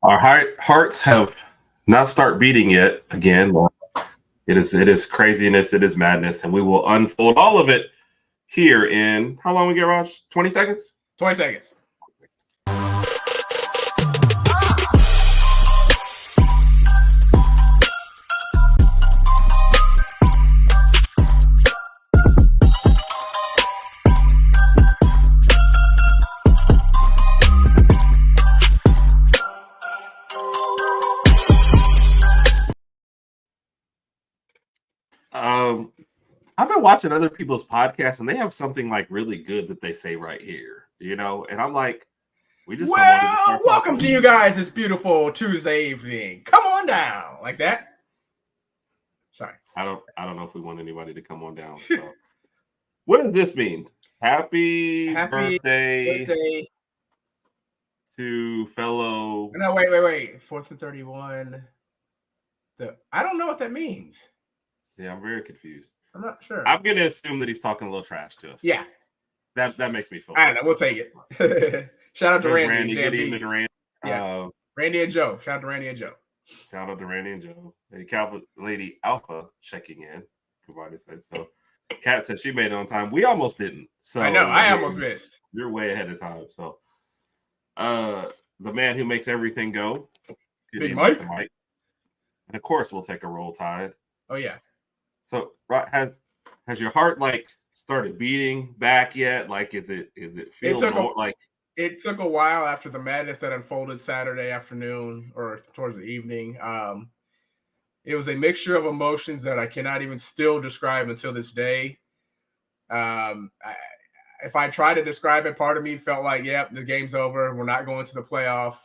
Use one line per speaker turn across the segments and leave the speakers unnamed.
Our hearts have not start beating yet. Again, it is craziness. It is madness, and we will unfold all of it here in how long we get, Raj? 20 seconds.
20 seconds.
I've been watching other people's podcasts, and they have something like really good that they say right here, and I'm like, we just
welcome to you guys this beautiful Tuesday evening. Come on down, like that. Sorry,
I don't know if we want anybody to come on down. So. What does this mean? Happy birthday to fellow.
No, wait. 4th and 31. I don't know what that means.
Yeah, I'm very confused.
I'm not sure.
I'm gonna assume that he's talking a little trash to us.
Yeah,
that makes me feel.
I don't know. We'll take it. Shout out to Randy.
Good evening, Randy.
Yeah. Randy and Joe. Shout out to Randy and Joe.
Shout out to Randy and Joe. Lady Alpha checking in. Provided said so. Kat said she made it on time. We almost didn't. So
I know. I almost missed.
You're way ahead of time. So, the man who makes everything go.
Big Mike.
And of course, we'll take a Roll Tide.
Oh yeah.
So, has your heart started beating back yet? Is it feel like
it took a while after the madness that unfolded Saturday afternoon or towards the evening. It was a mixture of emotions that I cannot even still describe until this day. If I try to describe it, part of me felt like, the game's over. We're not going to the playoff.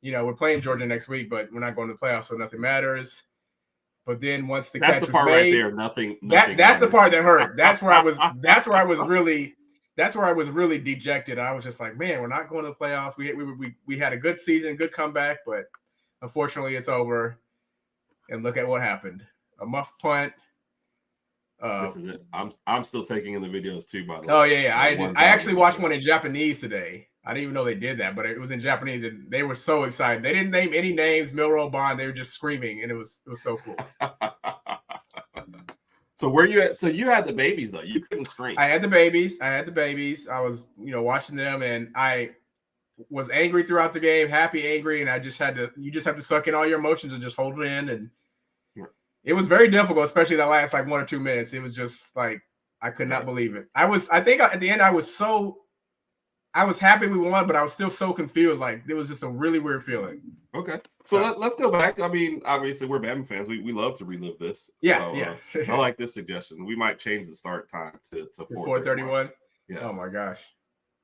We're playing Georgia next week, but we're not going to the playoffs, so nothing matters. But then once the catch was made,
right there, nothing
that's the part that hurt. That's where I was. That's where I was really dejected. I was just like, man, we're not going to the playoffs. We had a good season, good comeback, but unfortunately, it's over. And look at what happened. A muff punt.
This is it. I'm still taking in the videos too, by the way.
Oh yeah. I actually watched one in Japanese today. I didn't even know they did that, but it was in Japanese, and they were so excited. They didn't name any names, Milroe Bond. They were just screaming, and it was so cool.
So where you at? So you had the babies though. You couldn't scream.
I had the babies. I was, watching them, and I was angry throughout the game, happy, angry, and you just have to suck in all your emotions and just hold it in. And it was very difficult, especially that last 1 or 2 minutes. It was just I could not believe it. I think at the end I was happy we won, but I was still so confused. It was just a really weird feeling.
Okay. So let's go back. I mean, obviously we're Bama fans. We love to relive this.
Yeah.
I like this suggestion. We might change the start time to
4:31.
Yes.
Oh my gosh.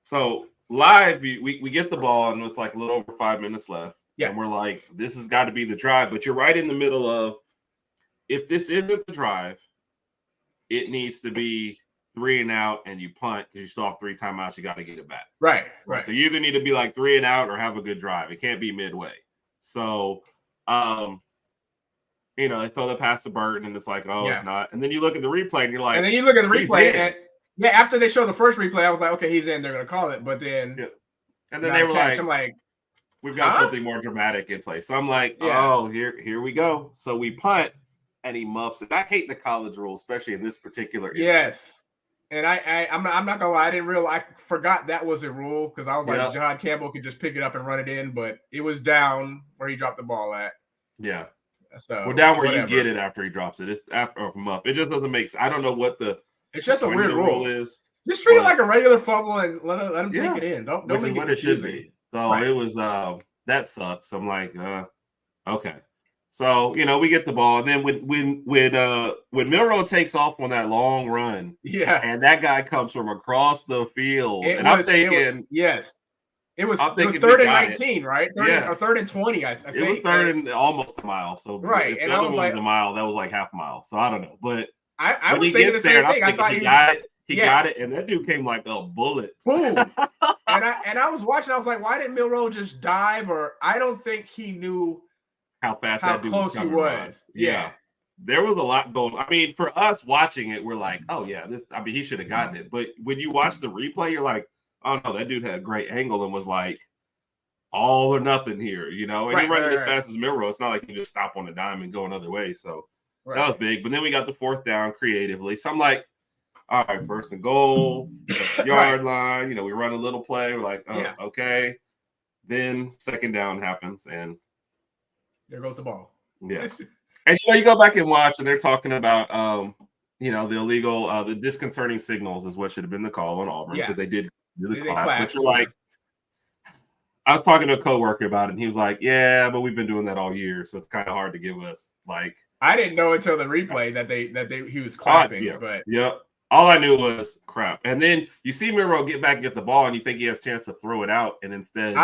So live, we get the ball and it's a little over 5 minutes left.
Yeah.
And we're like, this has got to be the drive. But you're right in the middle of, if this isn't the drive, it needs to be 3 and out, and you punt because you still have 3 timeouts. You got to get it back.
Right.
So you either need to be 3 and out or have a good drive. It can't be midway. So, they throw the pass to Burton, and it's it's not. And then you look at the replay, and you're like,
and then you look at the replay, and after they show the first replay, I was like, okay, he's in. They're gonna call it, but then,
and then they were like,
I'm like,
we've got something more dramatic in place. So I'm like, oh, here we go. So we punt, and he muffs it. I hate the college rule, especially in this particular instance.
Yes. And I'm not gonna lie, I forgot that was a rule because I was like, John Campbell could just pick it up and run it in, but it was down where he dropped the ball at.
Yeah.
So
we're down where you get it after he drops it. It's after a muff. It just doesn't make sense. I don't know what
it's just a weird rule
is.
Just treat it like a regular fumble and let him take it in. Don't make
what
it
it should be. So it was that sucks. I'm like, okay. So, we get the ball, and then when Milroe takes off on that long run, and that guy comes from across the field, I'm thinking,
it was 3rd and 19, right? 3rd and 20, I think.
It was 3rd and almost a mile. So
right,
and I was like, a mile, that was half a mile. So I don't know, but
I was thinking the same thing. I thought
he got it, and that dude came like a bullet.
Boom! and I was watching. I was like, why didn't Milroe just dive? Or I don't think he knew
how fast
that dude was coming. He was. Yeah.
There was a lot going. I mean, for us watching it, we're like, oh yeah, he should have gotten it. But when you watch the replay, you're like, oh no, that dude had a great angle and was like, all or nothing here, you know. And
Right,
you're running
right,
as
right.
fast as Milroe. It's not like you just stop on a dime and go another way. So
Right.
that was big. But then we got the fourth down creatively. So I'm like, all right, first and goal, yard line. You know, we run a little play. We're like, okay. Then second down happens, and
there goes the ball.
Yes. And you know, you go back and watch, and they're talking about you know, the illegal, the disconcerting signals is what should have been the call on Auburn because they did do the clap. But you're like, I was talking to a coworker about it, and he was like, "Yeah, but we've been doing that all year, so it's kind of hard to give us like."
I didn't know until the replay that he was clapping. But
all I knew was crap. And then you see Milroe get back and get the ball, and you think he has a chance to throw it out, and instead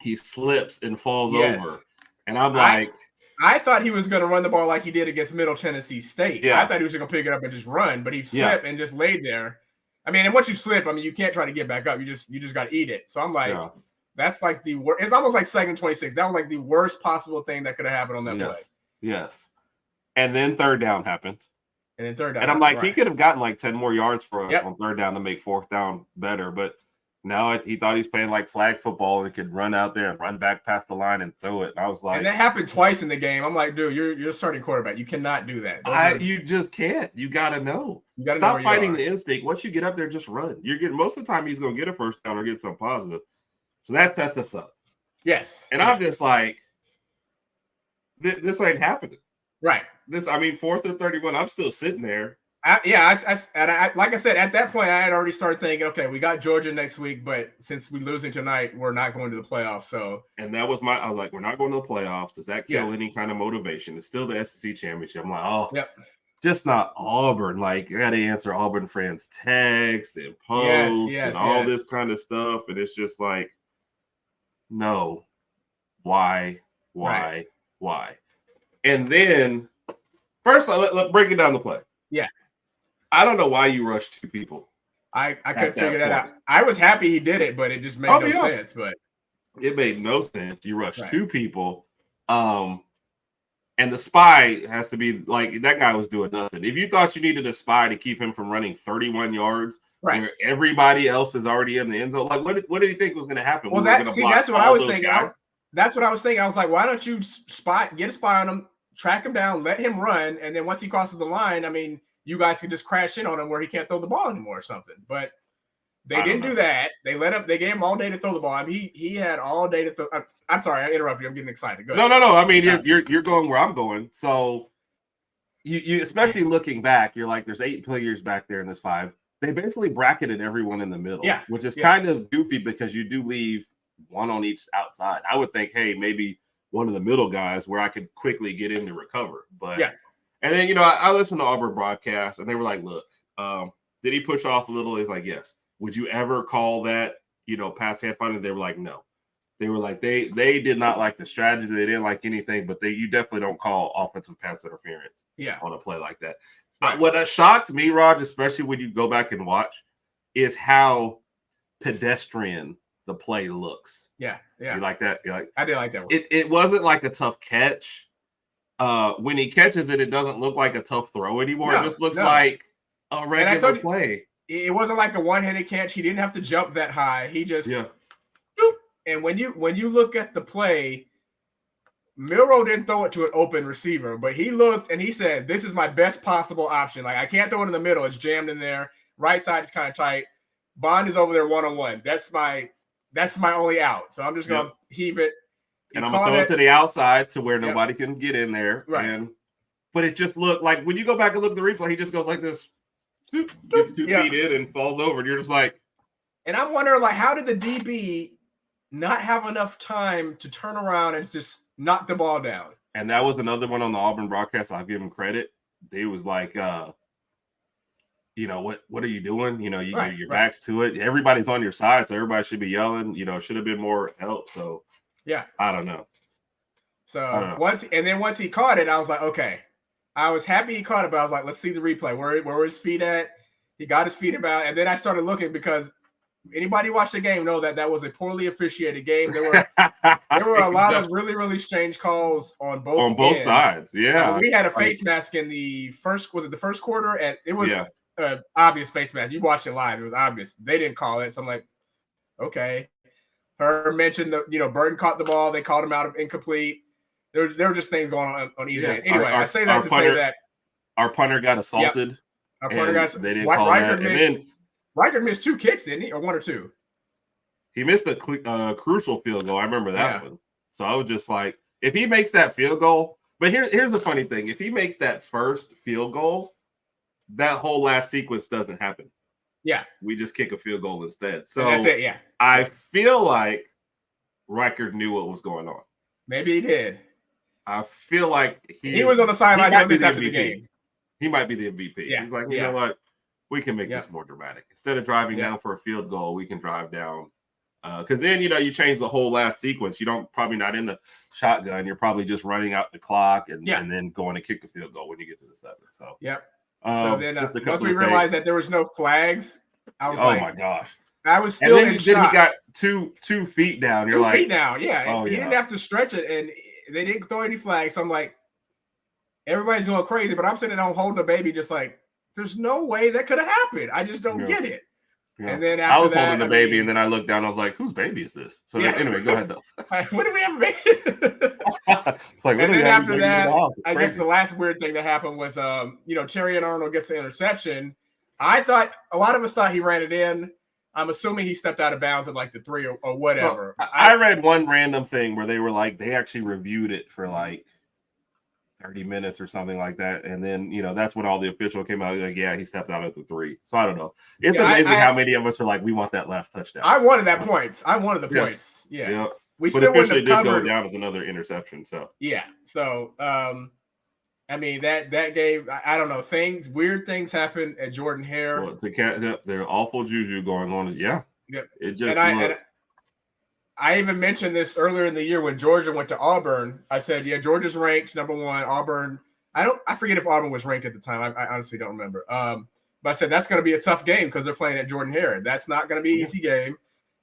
he slips and falls over. And I'm like,
I thought he was going to run the ball like he did against Middle Tennessee State. I thought he was going to pick it up and just run, but he slipped and just laid there. I mean, and once you slip, I mean, you can't try to get back up. You just got to eat it. So I'm like, that's like the worst. It's almost like 2nd and 26. That was like the worst possible thing that could have happened on that play.
Yes. And then third down happened.
And then third down.
And I'm like, he could have gotten like 10 more yards for us on third down to make fourth down better. But no, he thought he's playing like flag football and could run out there and run back past the line and throw it. And I was like,
and that happened twice in the game. I'm like, dude, you're starting quarterback. You cannot do that.
You just can't. You got to know.
You
Stop fighting the instinct. Once you get up there, just run. You're getting most of the time he's going to get a first down or get something positive. So that sets us up.
Yes.
And I'm just like, this ain't happening.
Right.
I mean, 4th and 31, I'm still sitting there.
Like I said, at that point, I had already started thinking, okay, we got Georgia next week, but since we're losing tonight, we're not going to the playoffs. So,
and that was I was like, we're not going to the playoffs. Does that kill any kind of motivation? It's still the SEC championship. I'm like, just not Auburn. Like, I got to answer Auburn fans' texts and posts and all this kind of stuff. And it's just like, no, why? And then first, let's break it down the play.
Yeah.
I don't know why you rushed 2 people.
I couldn't figure that out. I was happy he did it, but it just made no sense. But
it made no sense. You rushed 2 people. And the spy has to be like, that guy was doing nothing. If you thought you needed a spy to keep him from running 31 yards, where everybody else is already in the end zone, like what did you think was going to happen?
Well, that's what I was thinking. That's what I was thinking. I was like, why don't you get a spy on him, track him down, let him run, and then once he crosses the line, I mean, you guys could just crash in on him where he can't throw the ball anymore or something. But they didn't do that. They gave him all day to throw the ball. I mean, he had all day to throw. I'm sorry, I interrupted you. I'm getting excited. Go ahead.
No. I mean, you're going where I'm going. So you especially looking back, you're like, there's 8 players back there in this 5. They basically bracketed everyone in the middle, which is kind of goofy because you do leave one on each outside. I would think, hey, maybe one of the middle guys where I could quickly get in to recover. But and then, you know, I listened to Auburn broadcast and they were like, look, did he push off a little? He's like, yes. Would you ever call that, you know, pass head finding? They were like, no. They were like, they did not like the strategy. They didn't like anything, but you definitely don't call offensive pass interference on a play like that. What shocked me, Raj, especially when you go back and watch, is how pedestrian the play looks.
Yeah.
You like that?
I did like that one.
It wasn't like a tough catch. When he catches it, it doesn't look like a tough throw anymore. It just looks like a regular play.
It wasn't like a one-handed catch. He didn't have to jump that high. He just and when you look at the play, Milroe didn't throw it to an open receiver, but he looked and he said, "This is my best possible option. Like, I can't throw it in the middle. It's jammed in there. Right side is kind of tight. Bond is over there one-on-one. That's my only out. So I'm just gonna heave it."
And I'm gonna throw it to the outside to where nobody can get in there.
Right.
But it just looked like when you go back and look at the replay, he just goes like this, gets 2 feet in and falls over. And you're just like,
and I'm wondering, like, how did the DB not have enough time to turn around and just knock the ball down?
And that was another one on the Auburn broadcast. I'll give him credit. They was like, you know, what are you doing? You know, your back's to it. Everybody's on your side, so everybody should be yelling. You know, should have been more help. So I don't know.
So once he caught it, I was like, okay. I was happy he caught it, but I was like, let's see the replay. Where were his feet at? He got his feet about, and then I started looking because anybody watch the game know that was a poorly officiated game. There were a lot of really, really strange calls on both
sides. Yeah,
we had a face mask in the first. Was it the first quarter? And it was obvious face mask. You watched it live. It was obvious. They didn't call it, so I'm like, okay. Her mentioned that Burton caught the ball. They called him out of incomplete. There were just things going on either end. Anyway, I say that to say that
our punter got assaulted.
Yep. Our punter got
they didn't call that. And then
Riker missed 2 kicks, didn't he, or 1 or 2?
He missed a crucial field goal. I remember that one. So I was just like, if he makes that field goal, but here's the funny thing: if he makes that first field goal, that whole last sequence doesn't happen.
Yeah,
we just kick a field goal instead. So
and that's it. Yeah,
I feel like Riker knew what was going on.
Maybe he did.
I feel like
he was on the sideline doing this after the game.
He might be the MVP.
Yeah.
He's like, you know what? We can make this more dramatic. Instead of driving down for a field goal, we can drive down. Because then, you change the whole last sequence. You don't probably not in the shotgun. You're probably just running out the clock and then going to kick the field goal when you get to the 7. So,
so then once we realized that there was no flags, I was like,
oh my gosh.
I was still in shock.
He got two feet down. You're
2
like,
feet down. Yeah. He didn't have to stretch it. And they didn't throw any flags. So I'm like, everybody's going crazy. But I'm sitting at home holding a baby just like, there's no way that could have happened. I just don't get it. Yeah. And then after
I was holding the baby, and then I looked down. I was like, "Whose baby is this?" So anyway, go ahead though.
When did we have a baby?
It's like,
and then after that, I guess the last weird thing that happened was, Terry and Arnold gets the interception. I thought a lot of us thought he ran it in. I'm assuming he stepped out of bounds at like the 3 or whatever.
Well, I read one random thing where they were like, they actually reviewed it for like 30 minutes or something like that. And then, that's when all the official came out. Like, he stepped out at the 3. So I don't know. It's amazing how many of us are like, we want that last touchdown.
I wanted that points. I wanted the points. Yeah.
Yeah.
We
but
still
officially did
covered.
Go down as another interception. So,
yeah. So, I mean, that game, I don't know. Weird things happen at Jordan Hare.
Well, there are awful juju going on. Yeah. It just
and I even mentioned this earlier in the year when Georgia went to Auburn. I said, Georgia's ranked number 1. Auburn, I forget if Auburn was ranked at the time. I honestly don't remember. But I said that's going to be a tough game because they're playing at Jordan Hare. That's not going to be an easy game.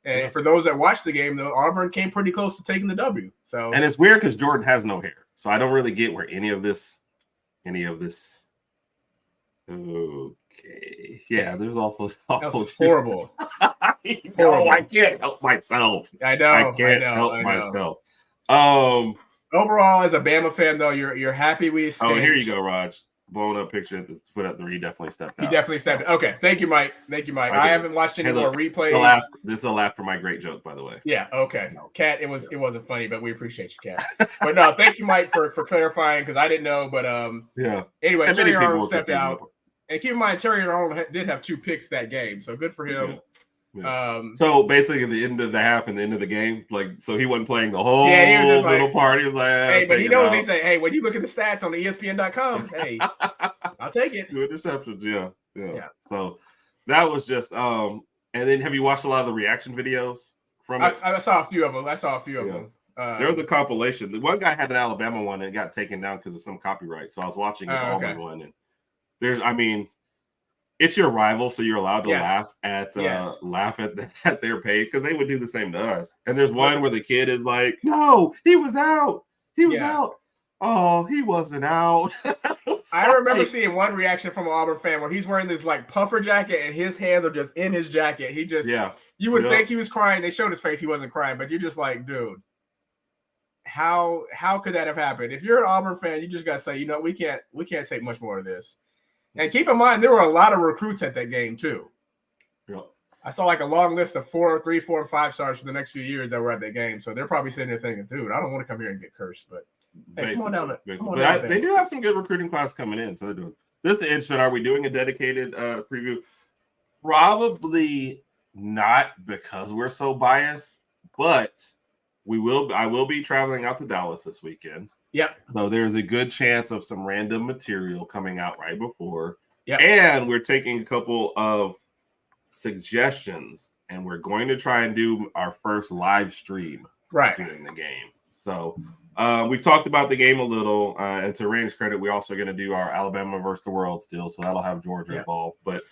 And for those that watched the game, though, Auburn came pretty close to taking the W. So
and it's weird because Jordan has no hair, so I don't really get where any of this. Okay. Yeah, there's awful.
That's horrible.
Horrible. I can't help myself.
I know.
I can't help myself.
Overall, as a Bama fan, though, you're happy we escaped.
Oh, here you go, Raj. Blown up picture at the foot up there. He definitely stepped out.
He definitely stepped out. Okay. Thank you, Mike. I haven't watched any more replays.
This is a laugh for my great joke, by the way.
Yeah. Okay. Kat, it wasn't funny, but we appreciate you, Kat. But no, thank you, Mike, for clarifying because I didn't know. But anyway, Terry Arnold stepped out. And keep in mind, Terry Arnold did have 2 picks that game, so good for him.
Yeah. So basically, at the end of the half and the end of the game, so he wasn't playing the whole
he was just
little part. He was like,
hey, but he knows. He said, hey, when you look at the stats on the ESPN.com, hey, I'll take it.
2 interceptions, yeah. So that was just and then have you watched a lot of the reaction videos from it?
I saw a few of them.
There was a compilation. The one guy had an Alabama one and it got taken down because of some copyright. So I was watching his Auburn one, and it's your rival, so you're allowed to laugh at their page because they would do the same to us. And there's one where the kid is like, "No, he was out. He was out. Oh, he wasn't out."
I remember seeing one reaction from an Auburn fan where he's wearing this like puffer jacket and his hands are just in his jacket. He just you would think he was crying. They showed his face; he wasn't crying, but you're just like, dude, how could that have happened? If you're an Auburn fan, you just gotta say, we can't take much more of this. And keep in mind, there were a lot of recruits at that game, too.
Yep.
I saw like a long list of 3, 4, and 5 stars for the next few years that were at that game. So they're probably sitting there thinking, dude, I don't want to come here and get cursed. But hey, come on down.
They do have some good recruiting class coming in. So they're doing this. Is interesting. Are we doing a dedicated preview? Probably not because we're so biased, but I will be traveling out to Dallas this weekend.
Yep.
So there's a good chance of some random material coming out right before.
Yep.
And we're taking a couple of suggestions, and we're going to try and do our first live stream during the game. So we've talked about the game a little, and to Rain's credit, we're also going to do our Alabama versus the world still, so that'll have Georgia involved. But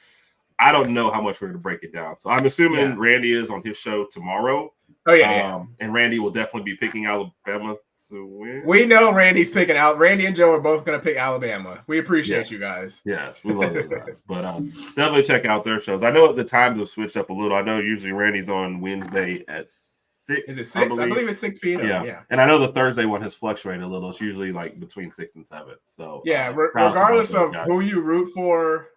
I don't know how much we're going to break it down. So I'm assuming Randy is on his show tomorrow.
Oh, yeah.
And Randy will definitely be picking Alabama to win.
We know Randy's picking out. Randy and Joe are both going to pick Alabama. We appreciate you guys.
Yes, we love those guys. But definitely check out their shows. I know the times have switched up a little. I know usually Randy's on Wednesday at 6 6.
Is it 6? I believe it's 6 p.m.
Yeah. And I know the Thursday one has fluctuated a little. It's usually like between 6 and 7. So
yeah, regardless of who you root for,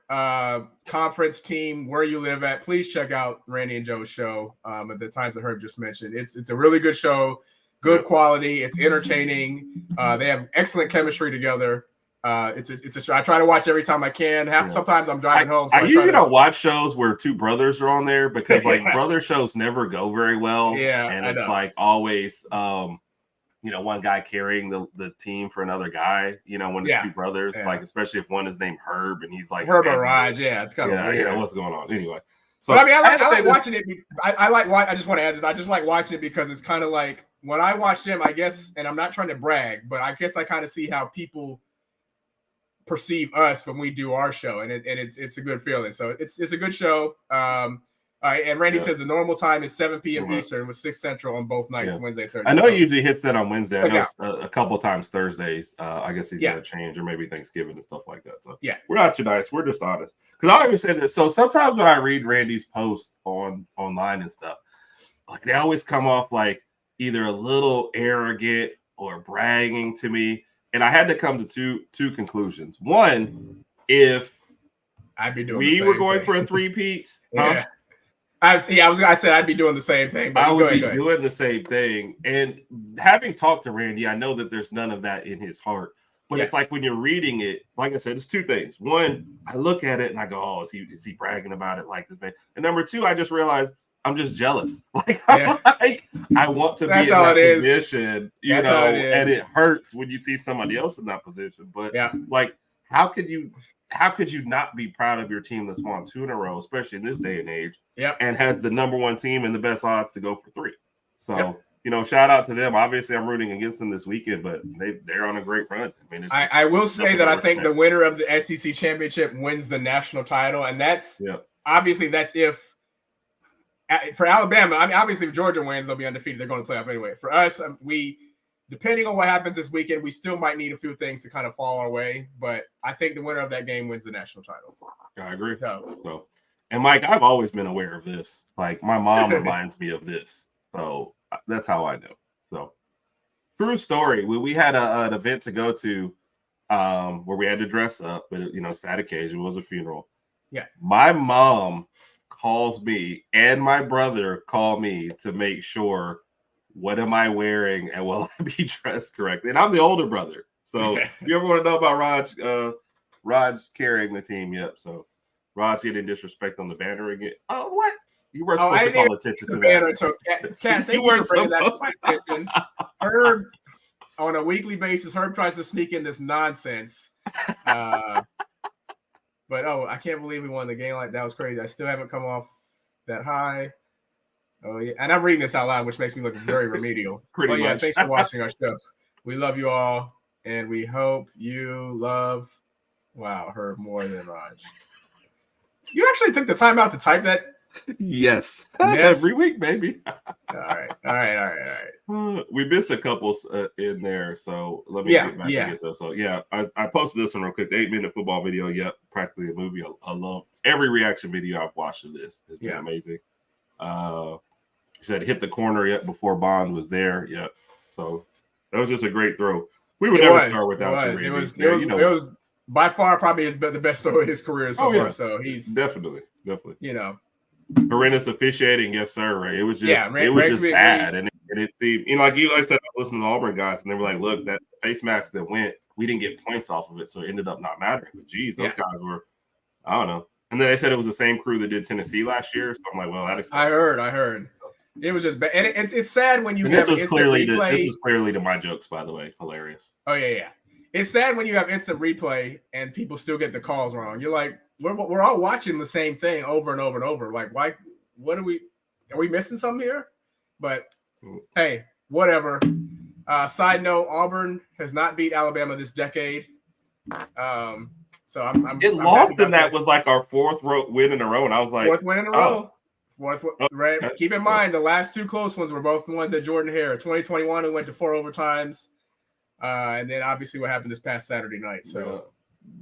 conference team, where you live at, please check out Randy and Joe's show at the times that Herb just mentioned. It's a really good show, good quality. It's entertaining. They have excellent chemistry together. It's a show I try to watch every time I can. Sometimes I'm driving home. So
I usually don't watch shows where two brothers are on there because brother shows never go very well.
Yeah,
and it's like always one guy carrying the team for another guy. When it's two brothers, like especially if one is named Herb and he's like
Herb or Raj. Yeah, it's kind of weird.
What's going on anyway? So
but I like watching it. I just want to add this. I just like watching it because it's kind of like when I watch them, I guess, and I'm not trying to brag, but I guess I kind of see how people perceive us when we do our show, and it's a good feeling. So it's a good show. And Randy says the normal time is 7 p.m. Eastern with 6 Central on both nights, Wednesday, Thursday.
I know he usually hits that on Wednesday. I know a couple times Thursdays. I guess he's gonna change, or maybe Thanksgiving and stuff like that. So we're not too nice. We're just honest. Because I always say this. So sometimes when I read Randy's posts online and stuff, like they always come off like either a little arrogant or bragging to me. And I had to come to two conclusions. One, if we were going for a three-peat,
I said I'd be doing the same thing. But
I would be doing the same thing. And having talked to Randy, I know that there's none of that in his heart. But it's like when you're reading it, like I said, it's two things. One, I look at it and I go, "Oh, is he bragging about it like this, man?" And number two, I just realized I'm just jealous. I want to be in that position, and it hurts when you see somebody else in that position. But how could you not be proud of your team that's won 2 in a row, especially in this day and age, and has the number 1 team and the best odds to go for 3? So shout out to them. Obviously, I'm rooting against them this weekend, but they're on a great run. I mean,
I will say that I think the winner of the SEC championship wins the national title, and that's obviously that's if. For Alabama, I mean, obviously, if Georgia wins, they'll be undefeated. They're going to playoff anyway. For us, depending on what happens this weekend, we still might need a few things to kind of fall our way. But I think the winner of that game wins the national title.
I agree. So, and Mike, I've always been aware of this. Like my mom reminds me of this, so that's how I know. So, true story. We had an event to go to where we had to dress up, but sad occasion. It was a funeral.
Yeah,
my mom calls me and my brother call me to make sure what am I wearing and will I be dressed correctly. And I'm the older brother. So if you ever want to know about Raj carrying the team, so Raj getting disrespect on the banner again. Oh, what? You weren't supposed to call attention to that.
So, Kat, thank you for bringing that to my attention. Herb, on a weekly basis, Herb tries to sneak in this nonsense. But I can't believe we won the game like that. Was crazy. I still haven't come off that high. Oh yeah, and I'm reading this out loud, which makes me look very remedial.
Pretty much.
Thanks for watching our show. We love you all, and we hope you love. Wow, her more than Raj. You actually took the time out to type that.
Yes. Every week, maybe.
All right.
We missed a couple in there, so let me get back to get those. So I posted this one real quick. The 8-minute football video. Yep, practically a movie. I love every reaction video I've watched of this. It's been amazing. He said hit the corner yet before Bond was there. Yep. So that was just a great throw. We would never start without you.
It was by far probably the best throw of his career so far. So he's
definitely. Horrendous officiating, yes, sir. Ray. It was just bad, and it seemed like I said, I listened to the Auburn guys, and they were like, "Look, that face mask that went, we didn't get points off of it, so it ended up not mattering." But geez, those guys were, I don't know. And then they said it was the same crew that did Tennessee last year, so I'm like, well, that explains.
I heard. It was just bad, and it's sad when you.
This was clearly to my jokes, by the way, hilarious.
Oh yeah. It's sad when you have instant replay and people still get the calls wrong. You're like, we're all watching the same thing over and over and over. Like, why? What are we missing something here? But hey, whatever. Side note: Auburn has not beat Alabama this decade. So I'm
lost in that was like our 4th win in a row, and I was like,
4th win in a row. Right. Keep in mind the last 2 close ones were both the ones at Jordan Hare. 2021, who went to 4 overtimes. And then obviously what happened this past Saturday night. So,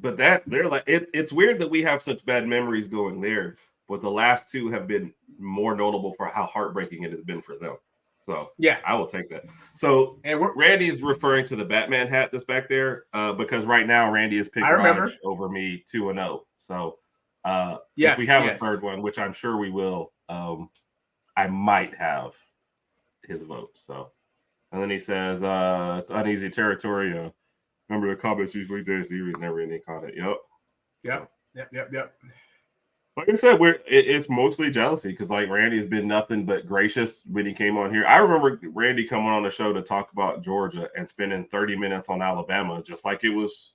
but they're like it's weird that we have such bad memories going there, but the last 2 have been more notable for how heartbreaking it has been for them. So
yeah,
I will take that. So and Randy's referring to the Batman hat that's back there because right now Randy has picked Raj over me 2-0. So if we have a third one, which I'm sure we will, I might have his vote. So, and then he says it's uneasy territory. Remember the comments usually do series, never any comment.
Yep.
Like I said, it's mostly jealousy because like Randy's been nothing but gracious when he came on here. I remember Randy coming on the show to talk about Georgia and spending 30 minutes on Alabama, just like it was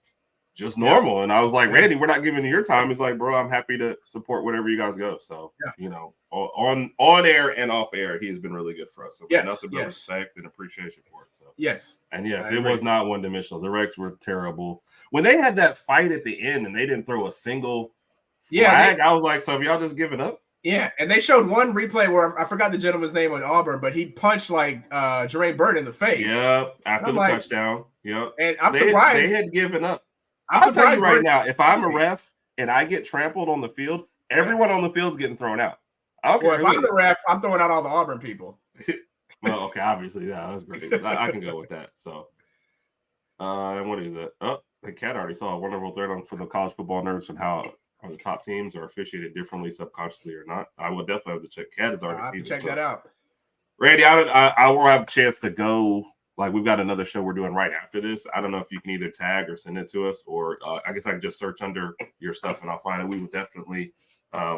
just normal. And I was like, Randy, we're not giving you your time. He's like, bro, I'm happy to support whatever you guys go. So you know, on air and off air, he's been really good for us. So nothing but respect and appreciation for it. So and it was not one dimensional. The Rex were terrible when they had that fight at the end and they didn't throw a single flag. I was like, so have y'all just given up?
Yeah, and they showed one replay where I forgot the gentleman's name on Auburn, but he punched like Jermaine Burton in the face.
Yep, after the touchdown. Yep,
and I'm surprised
they had given up. I'll tell you right now, if I'm a ref and I get trampled on the field, everyone on the field is getting thrown out.
Well, if I'm the ref, I'm throwing out all the Auburn people.
Well, okay, obviously, that's great. I can go with that. So, and what is that? Oh, the cat already saw a wonderful thread on for the college football nerds and how the top teams are officiated differently, subconsciously or not. I will definitely have to check. Cat has already
seen it. I'll have to check that out.
Randy, I will have a chance to go. Like, we've got another show we're doing right after this. I don't know if you can either tag or send it to us, or I guess I can just search under your stuff and I'll find it. We will definitely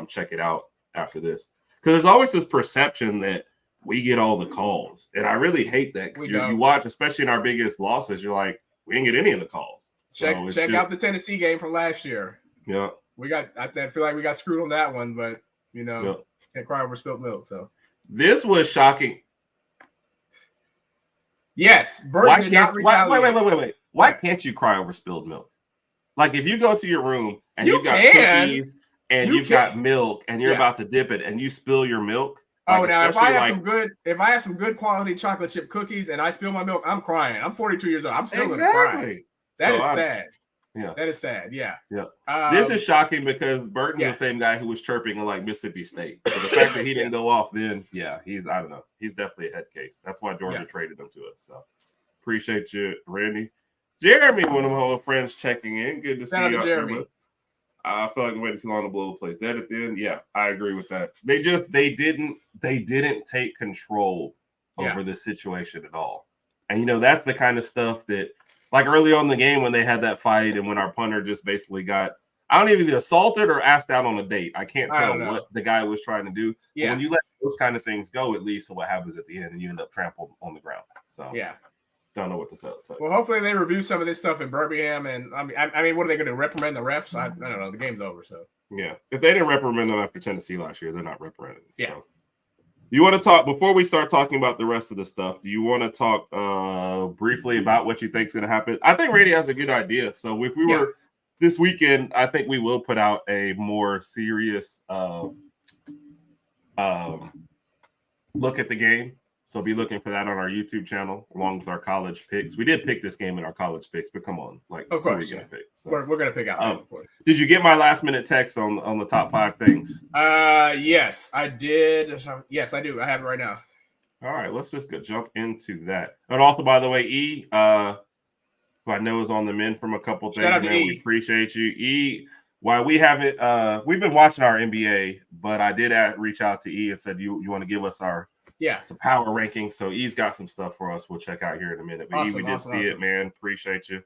check it out after this. Because there's always this perception that we get all the calls. And I really hate that. Because you watch, especially in our biggest losses, you're like, we didn't get any of the calls.
Check out the Tennessee game from last year.
Yeah.
I feel like we got screwed on that one, but, you know, can't cry over spilt milk. So
this was shocking.
Yes, Burton did not retaliate.
Wait. Why can't you cry over spilled milk? Like if you go to your room and you've got cookies and you've got milk and you're about to dip it and you spill your milk.
Oh, now if I have some good quality chocolate chip cookies and I spill my milk, I'm crying. I'm 42 years old. I'm still gonna cry. That is sad.
Yeah,
that is sad. Yeah.
This is shocking because Burton's the same guy who was chirping in like Mississippi State. So the fact that he didn't go off then, he's I don't know. He's definitely a head case. That's why Georgia traded him to us. So appreciate you, Randy. Jeremy, one of my old friends, checking in. Good to see you, Jeremy. I feel like we waited too long to blow the place dead at the end. Yeah, I agree with that. They didn't take control over this situation at all. And you know that's the kind of stuff that. Like early on in the game when they had that fight and when our punter just basically got, I don't even assaulted or asked out on a date. I can't tell what the guy was trying to do. Yeah. But when you let those kind of things go, at least what happens at the end and you end up trampled on the ground. So don't know what to say.
Well, hopefully they review some of this stuff in Birmingham. And I mean, what are they going to reprimand the refs? I don't know. The game's over. So
yeah, if they didn't reprimand them after Tennessee last year, they're not reprimanded. Yeah. So. You want to talk before we start talking about the rest of the stuff? Do you want to talk briefly about what you think is going to happen? I think Randy has a good idea. So if we were this weekend, I think we will put out a more serious look at the game. So be looking for that on our YouTube channel along with our college picks. We did pick this game in our college picks, but come on, like
of course,
we're gonna pick. So,
we're gonna pick out.
Did you get my last minute text on the top 5 things?
Yes, I did. Yes, I do. I have it right now.
All right, let's just jump into that. And also, by the way, E, who I know is on the men from a couple things, man. We appreciate you, E. Why we haven't we've been watching our NBA, but I did reach out to E and said you want to give us our some power ranking. So E's got some stuff for us. We'll check out here in a minute. But E, we did see it, man. Appreciate you.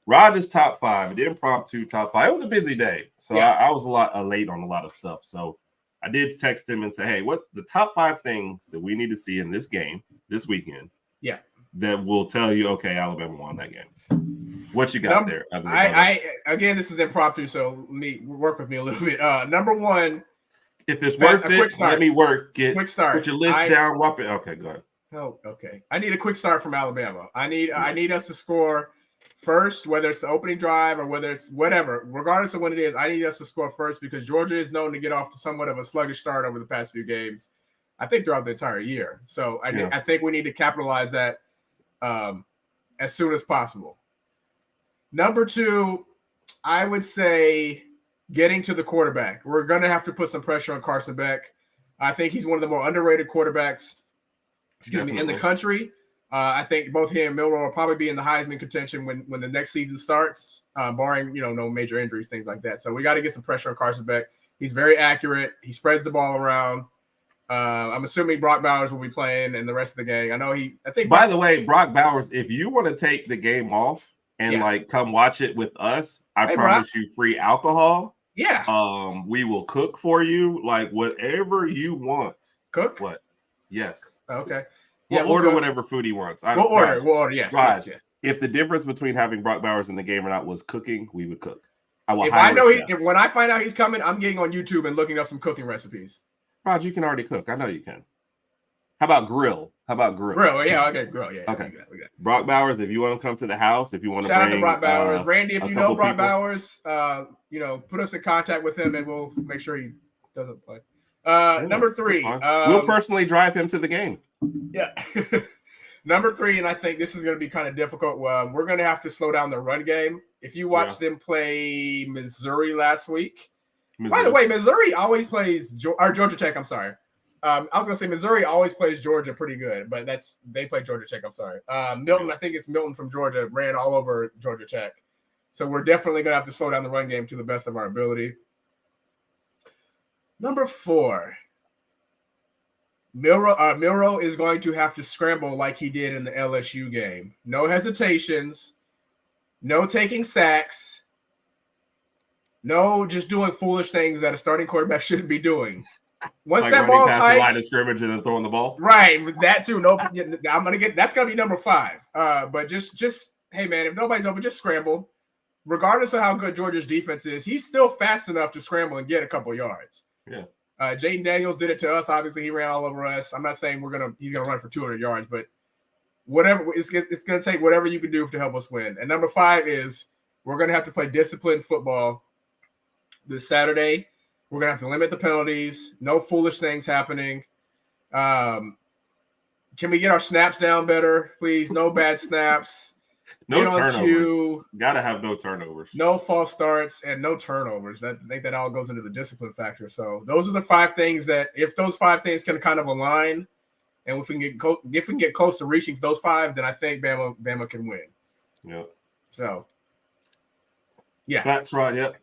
Rogers top 5. The impromptu top 5. It was a busy day, so I was a lot late on a lot of stuff. So I did text him and say, hey, what the top 5 things that we need to see in this game this weekend? Yeah, that will tell you, okay, Alabama won that game. What you got there?
I again, this is impromptu, so work with me a little bit. Number 1.
If it's worth it, let me work.
Quick start.
Put your list down. Whop it. Okay, go ahead.
Oh, okay. I need a quick start from Alabama. I need us to score first, whether it's the opening drive or whether it's whatever. Regardless of what it is, I need us to score first because Georgia is known to get off to somewhat of a sluggish start over the past few games. I think throughout the entire year. So I think we need to capitalize that as soon as possible. Number 2, I would say getting to the quarterback. We're going to have to put some pressure on Carson Beck. I think he's one of the more underrated quarterbacks in the country. I think both he and Milroe will probably be in the Heisman contention when the next season starts, barring no major injuries, things like that. So we got to get some pressure on Carson Beck. He's very accurate. He spreads the ball around. I'm assuming Brock Bowers will be playing and the rest of the gang.
By the way, Brock Bowers, if you want to take the game off and come watch it with us, I promise you free alcohol.
Yeah.
We will cook for you, like whatever you want.
Cook?
What? Yes.
Okay.
We'll order whatever food he wants.
We'll order. Yes, yes.
If the difference between having Brock Bowers in the game or not was cooking, we would cook.
When I find out he's coming, I'm getting on YouTube and looking up some cooking recipes.
Rod, you can already cook. I know you can. How about grill?
Grill, yeah, okay, grill, yeah.
Okay. We got Brock Bowers, if you want to come to the house, if you want to
shout out to Brock Bowers. Randy, if you know Brock Bowers, put us in contact with him and we'll make sure he doesn't play. Number 3.
We'll personally drive him to the game.
Yeah. Number 3, and I think this is going to be kind of difficult. We're going to have to slow down the run game. If you watched them play Missouri last week, by the way, Missouri always plays Georgia Tech. I'm sorry. I was going to say Missouri always plays Georgia pretty good, but they play Georgia Tech. I'm sorry. Milton, I think it's Milton from Georgia, ran all over Georgia Tech. So we're definitely going to have to slow down the run game to the best of our ability. Number 4. Milroe is going to have to scramble like he did in the LSU game. No hesitations, no taking sacks, no just doing foolish things that a starting quarterback shouldn't be doing. Once that ball's hiked,
the line of scrimmage and then throwing the ball,
right? That too. No, that's gonna be number 5. But just hey man, if nobody's open, just scramble. Regardless of how good Georgia's defense is, he's still fast enough to scramble and get a couple yards.
Yeah.
Jaden Daniels did it to us. Obviously, he ran all over us. I'm not saying he's gonna run for 200 yards, but whatever it's gonna take whatever you can do to help us win. And number 5 is we're gonna have to play disciplined football this Saturday. We're gonna have to limit the penalties. No foolish things happening. Can we get our snaps down better, please? No bad snaps.
No turnovers. Gotta have no turnovers.
No false starts and no turnovers. I think that all goes into the discipline factor. So those are the 5 things that if those 5 things can kind of align, and if we can get close to reaching those 5, then I think Bama can win.
Yeah.
So. Yeah.
That's right. Yep.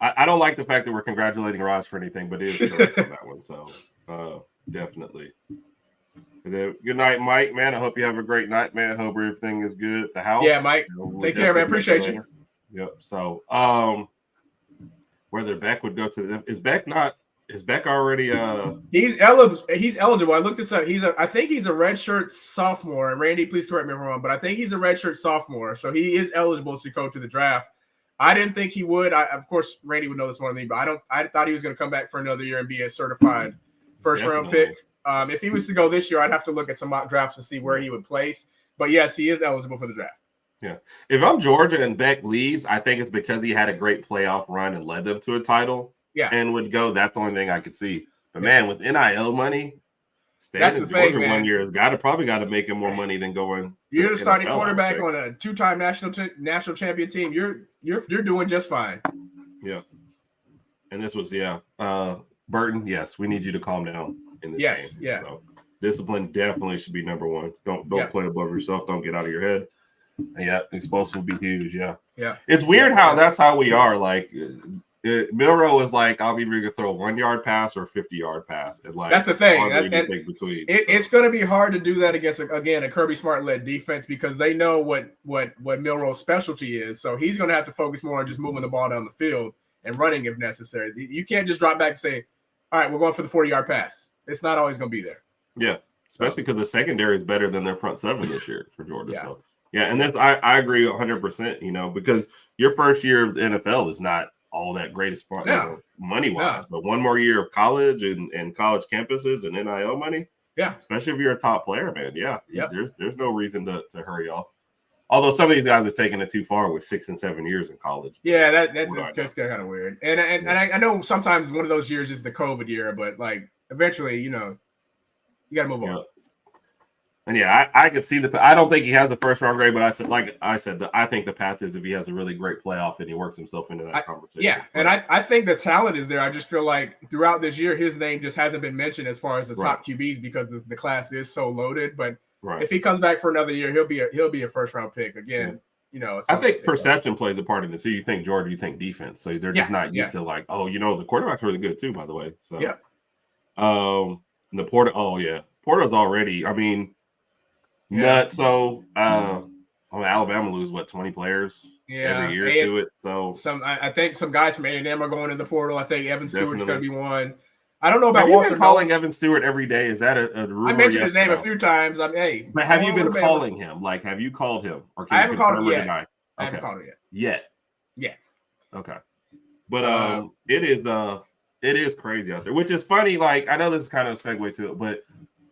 I don't like the fact that we're congratulating Ross for anything, but it is correct on that one. So definitely. Good night, Mike, man. I hope you have a great night, man. Hope everything is good at the house.
Yeah, Mike. Take care, man. Appreciate you.
Yep. So whether Beck would go to them. Is Beck already
he's eligible. I looked this up. I think he's a redshirt sophomore. And Randy, please correct me if I'm wrong, but I think he's a redshirt sophomore. So he is eligible to go to the draft. I didn't think he would. Of course, Randy would know this more than me, but I thought he was going to come back for another year and be a certified first-round pick. If he was to go this year, I'd have to look at some mock drafts to see where he would place. But yes, he is eligible for the draft.
Yeah. If I'm Georgia and Beck leaves, I think it's because he had a great playoff run and led them to a title.
Yeah.
And would go. That's the only thing I could see. But man, with NIL money,
staying in Georgia
1 year has probably got to make him more money than going.
You're the starting quarterback on a 2-time national champion team. You're doing just fine.
Yeah. And this was Burton. Yes, we need you to calm down in this game.
Yeah.
So discipline definitely should be number 1. Don't play above yourself. Don't get out of your head. And yeah, explosive will be huge. Yeah.
Yeah.
It's weird how that's how we are. Like Milroe was like, I'll be ready to throw a 1-yard pass or a 50-yard pass. And like
that's the thing.
Between.
It's going to be hard to do that against a Kirby Smart-led defense because they know what Milroe's specialty is. So he's going to have to focus more on just moving the ball down the field and running if necessary. You can't just drop back and say, all right, we're going for the 40-yard pass. It's not always going to be there.
Yeah, especially because the secondary is better than their front 7 this year for Georgia. Yeah. So yeah, and that's I agree 100%. Because your first year of the NFL is not all that great as far money wise, but one more year of college and college campuses and NIL money.
Yeah,
especially if you're a top player, man. Yeah, there's no reason to hurry off. Although some of these guys are taking it too far with 6 and 7 years in college.
Yeah, that's kind of weird. And I know sometimes one of those years is the COVID year, but like eventually, you got to move on.
And yeah, I could see I don't think he has a first round grade, but I said, I think the path is if he has a really great playoff and he works himself into that conversation.
Yeah, and I think the talent is there. I just feel like throughout this year, his name just hasn't been mentioned as far as the top QBs because the class is so loaded. But if he comes back for another year, he'll be a first round pick again. Yeah.
I think perception plays a part in it. So you think Georgia, you think defense. So they're just not used to like, the quarterback's really good too, by the way. So the Porter, Porter's already, I mean. Nuts. So, Alabama lose 20 players every year to it. So
I think some guys from A&M are going in the portal. I think Evan Stewart's going to be one. I don't know about
Walter. Have you been calling Evan Stewart every day? Is that a rumor?
I mentioned his name a few times.
But have you been calling him? Like, have you called him? Or
I haven't called him yet. I haven't called him
yet.
Yeah.
Okay. But it is crazy out there, which is funny. Like, I know this is kind of a segue to it, but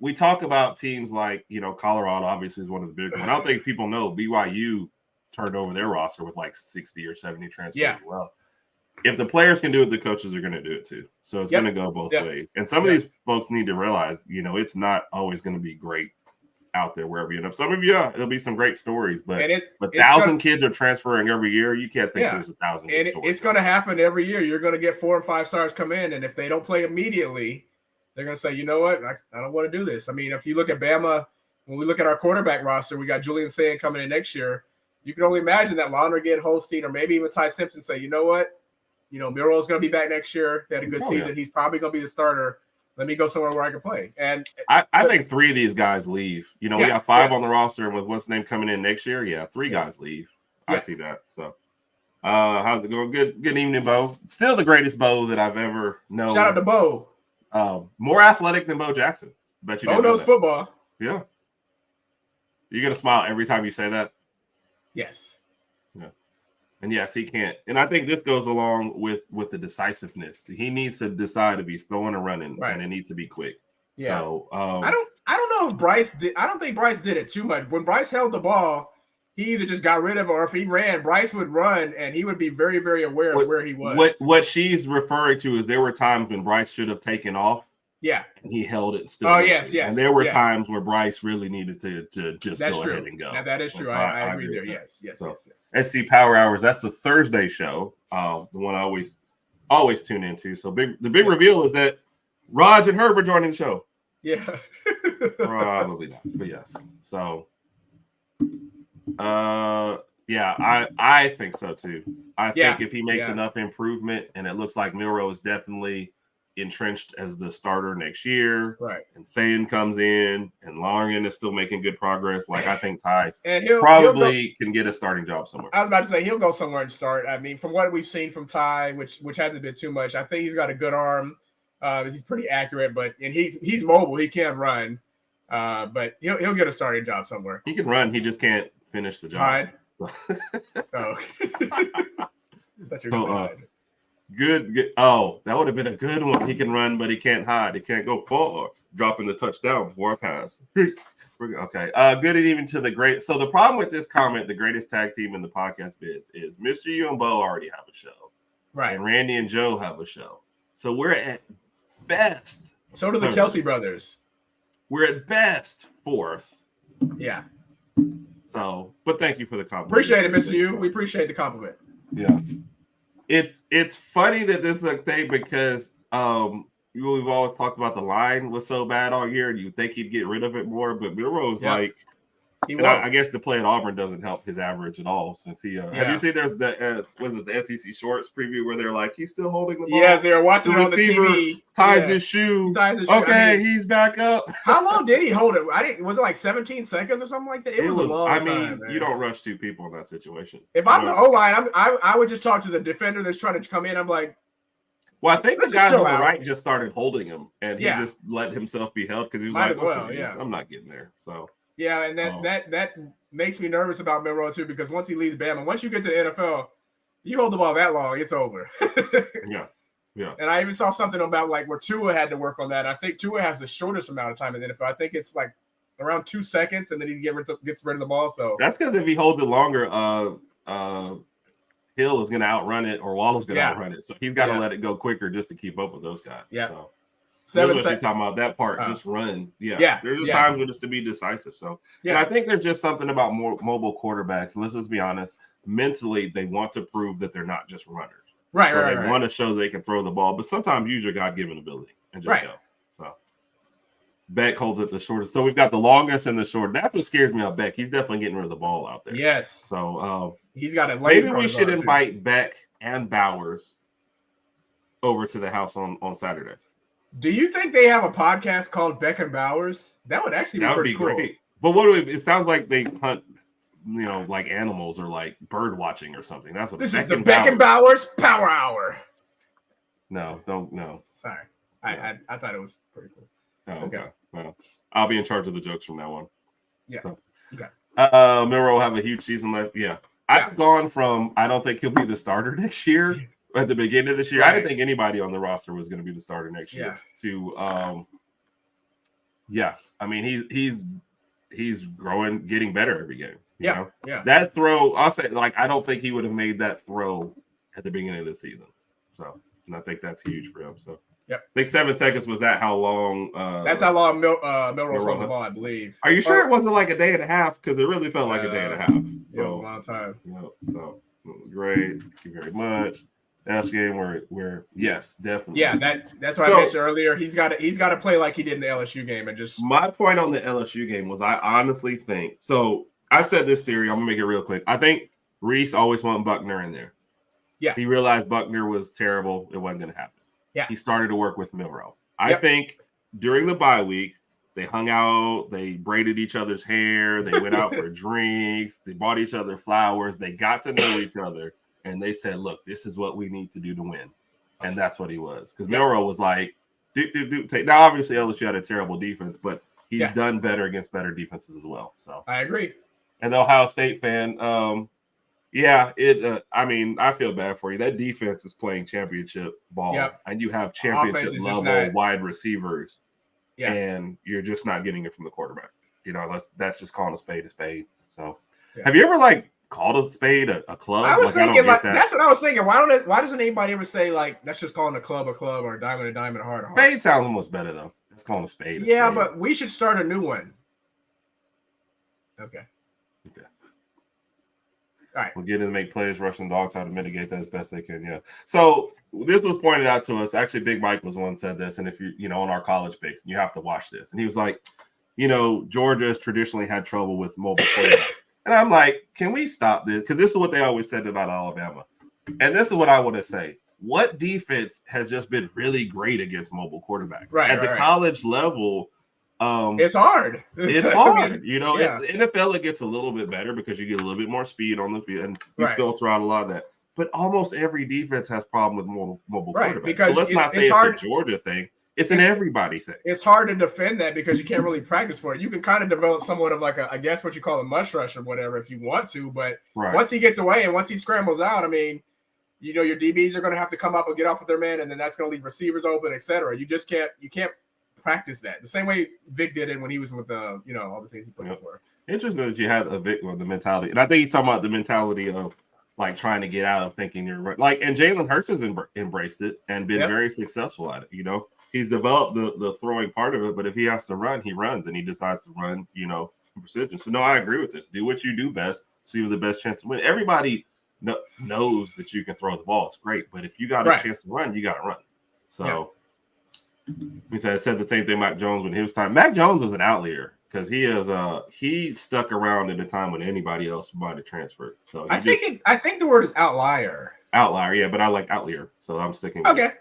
we talk about teams like, Colorado obviously is one of the big ones. I don't think people know BYU turned over their roster with like 60 or 70 transfers as well. If the players can do it, the coaches are going to do it too. So it's going to go both ways. And some of these folks need to realize, it's not always going to be great out there wherever you end up. Some of you, there'll be some great stories, but 1,000 kids are transferring every year. You can't think there's 1,000 stories.
It's going to happen every year. You're going to get 4 or 5 stars come in, and if they don't play immediately, they're going to say, you know what? I don't want to do this. I mean, if you look at Bama, when we look at our quarterback roster, we got Julian Sand coming in next year. You can only imagine that Lonergan, Holstein, or maybe even Ty Simpson say, you know what? Miro's going to be back next year. They had a good season. He's probably going to be the starter. Let me go somewhere where I can play. And
I think 3 of these guys leave. We got 5 on the roster, and with what's name coming in next year, 3 guys leave. I see that. So, how's it going? Good evening, Bo. Still the greatest Bo that I've ever known.
Shout out to Bo.
More athletic than Bo Jackson. Bet you.
Bo knows football.
Yeah. You're gonna smile every time you say that.
Yes.
Yeah. And yes, he can't. And I think this goes along with the decisiveness. He needs to decide if he's throwing or running, and it needs to be quick. Yeah. So
I don't know if Bryce did. I don't think Bryce did it too much. When Bryce held the ball, he either just got rid of it, or if he ran, Bryce would run, and he would be very, very aware of where he was.
What she's referring to is there were times when Bryce should have taken off.
Yeah.
And he held it still.
Oh, yes.
And there were times where Bryce really needed to just go ahead and go.
Now, that is true. So I agree there. Yes.
SC Power Hours, that's the Thursday show, the one I always tune into. So the big reveal is that Raj and Herb are joining the show.
Yeah.
Probably not, but yes. So I think so too. I think if he makes enough improvement, and it looks like Milroe is definitely entrenched as the starter next year,
right?
And Sand comes in, and Lonergan is still making good progress. Like, I think Ty
and
probably can get a starting job somewhere.
I was about to say he'll go somewhere and start. I mean, from what we've seen from Ty, which hasn't been too much, I think he's got a good arm. He's pretty accurate, and he's mobile. He can run, but he'll get a starting job somewhere.
He can run. He just can't finish the job.
Hide. That's your
Good. Oh, that would have been a good one. He can run, but he can't hide. He can't go far, dropping the touchdown before I pass. Okay. Good evening to the great. So the problem with this comment, the greatest tag team in the podcast biz, is Mr. U and Bo already have a show,
right?
And Randy and Joe have a show. So we're at best.
So do the Kelsey brothers.
We're at best 4th.
Yeah.
So, but thank you for the compliment.
Appreciate it, Mr. U. We appreciate the compliment.
Yeah. It's funny that this is a thing because we've always talked about the line was so bad all year, and you think he'd get rid of it more, but Milroe's like, I guess the play at Auburn doesn't help his average at all since he. Have you seen the SEC Shorts preview where they're like he's still holding the ball?
Yes, they were watching it on the TV.
Ties his shoe. Okay, he's back up.
How long did he hold it? Was it like 17 seconds or something like that? It was a long time.
You don't rush 2 people in that situation.
If I'm the O-line, I would just talk to the defender that's trying to come in. I'm like,
well, I think the guy on the right just started holding him, and he just let himself be held because he was I'm not getting there. So.
Yeah, and that makes me nervous about Milroe too, because once he leaves Bama, once you get to the NFL, you hold the ball that long, it's over.
Yeah.
And I even saw something about like where Tua had to work on that. I think Tua has the shortest amount of time in the NFL. I think it's like around 2 seconds, and then he gets rid of the ball. So
that's because if he holds it longer, Hill is going to outrun it, or Wallow's going to outrun it. So he's got to let it go quicker just to keep up with those guys.
Yeah. 7
what
seconds.
you're talking about. That part, just run. Yeah. There's just times when it's to be decisive. So, and I think there's just something about more mobile quarterbacks. Let's just be honest. Mentally, they want to prove that they're not just runners.
Right.
So they want to show they can throw the ball, but sometimes use your God-given ability and just go. So Beck holds it the shortest. So we've got the longest and the short. That's what scares me about Beck. He's definitely getting rid of the ball out there.
Yes.
So
he's got it.
Maybe we should invite Beck and Bowers over to the house on Saturday.
Do you think they have a podcast called Beck and Bowers? That would actually be pretty cool. Great.
But it sounds like they hunt, like animals or like bird watching or something. That's what
this is. The Beck and Bowers Power Hour.
No.
Sorry, I thought it was pretty cool.
Oh, okay. Well, I'll be in charge of the jokes from now on.
Yeah. So,
okay. Milroe will have a huge season left. Yeah. I've gone from I don't think he'll be the starter next year. At the beginning of this year, I didn't think anybody on the roster was going to be the starter next year. To I mean, he's growing, getting better every game. You know? That throw, I'll say, like, I don't think he would have made that throw at the beginning of the season. So, and I think that's huge for him. So, I think 7 seconds was that how long?
That's how long Milroe's on the ball, I believe.
Are you sure it wasn't like a day and a half? Because it really felt like a day and a half. So
it was a long time.
So great. Thank you very much. LSU game where yes, definitely.
Yeah, that's what I mentioned earlier. He's got to play like he did in the LSU game and just.
My point on the LSU game was I honestly think so. I've said this theory. I'm gonna make it real quick. I think Reese always wanted Buckner in there.
Yeah,
he realized Buckner was terrible. It wasn't gonna happen.
Yeah,
he started to work with Milroe. I think during the bye week they hung out. They braided each other's hair. They went out for drinks. They bought each other flowers. They got to know each other. And they said, look, this is what we need to do to win. And that's what he was. Because Milroe was like, take. Now, obviously, LSU had a terrible defense, but he's done better against better defenses as well. So
I agree.
And the Ohio State fan, I mean, I feel bad for you. That defense is playing championship ball, and you have championship level wide receivers, and you're just not getting it from the quarterback. That's just calling a spade a spade. So have you ever, called a spade a club?
I was thinking that's what I was thinking. Why doesn't anybody ever say that's just calling a club, or a diamond, a heart, a heart?
Spade sounds almost better though. It's calling a spade.
Yeah, but we should start a new one. Okay. All right.
We'll get in to make players rush and dogs how to mitigate that as best they can. Yeah. So this was pointed out to us. Actually, Big Mike was one said this, and if you on our college picks, you have to watch this. And he was like, Georgia has traditionally had trouble with mobile quarterbacks. And I'm like, can we stop this? Because this is what they always said about Alabama. And this is what I want to say. What defense has just been really great against mobile quarterbacks? At the college level,
it's hard.
It's hard. The NFL, it gets a little bit better because you get a little bit more speed on the field and you filter out a lot of that. But almost every defense has problem with mobile quarterbacks.
Because
so let's not say it's a Georgia thing. It's an everybody thing.
It's hard to defend that because you can't really practice for it. You can kind of develop somewhat of I guess what you call a mush rush or whatever if you want to. But once he gets away and once he scrambles out, I mean, your DBs are going to have to come up and get off with their man, and then that's going to leave receivers open, etc. You can't practice that the same way Vic did it when he was with all the things he put in for.
Interesting that you had a Vic with the mentality, and I think he's talking about the mentality of trying to get out of thinking you're right. And Jalen Hurts has embraced it and been very successful at it. He's developed the throwing part of it, but if he has to run, he runs, and he decides to run, precision. So, no, I agree with this. Do what you do best so you have the best chance to win. Everybody knows that you can throw the ball. It's great, but if you got a chance to run, you got to run. So, I said the same thing Mac Jones when he was time. Mac Jones was an outlier because he stuck around at a time when anybody else might have transferred. So
I think the word is outlier.
Outlier, yeah, but I like outlier, so I'm sticking with it.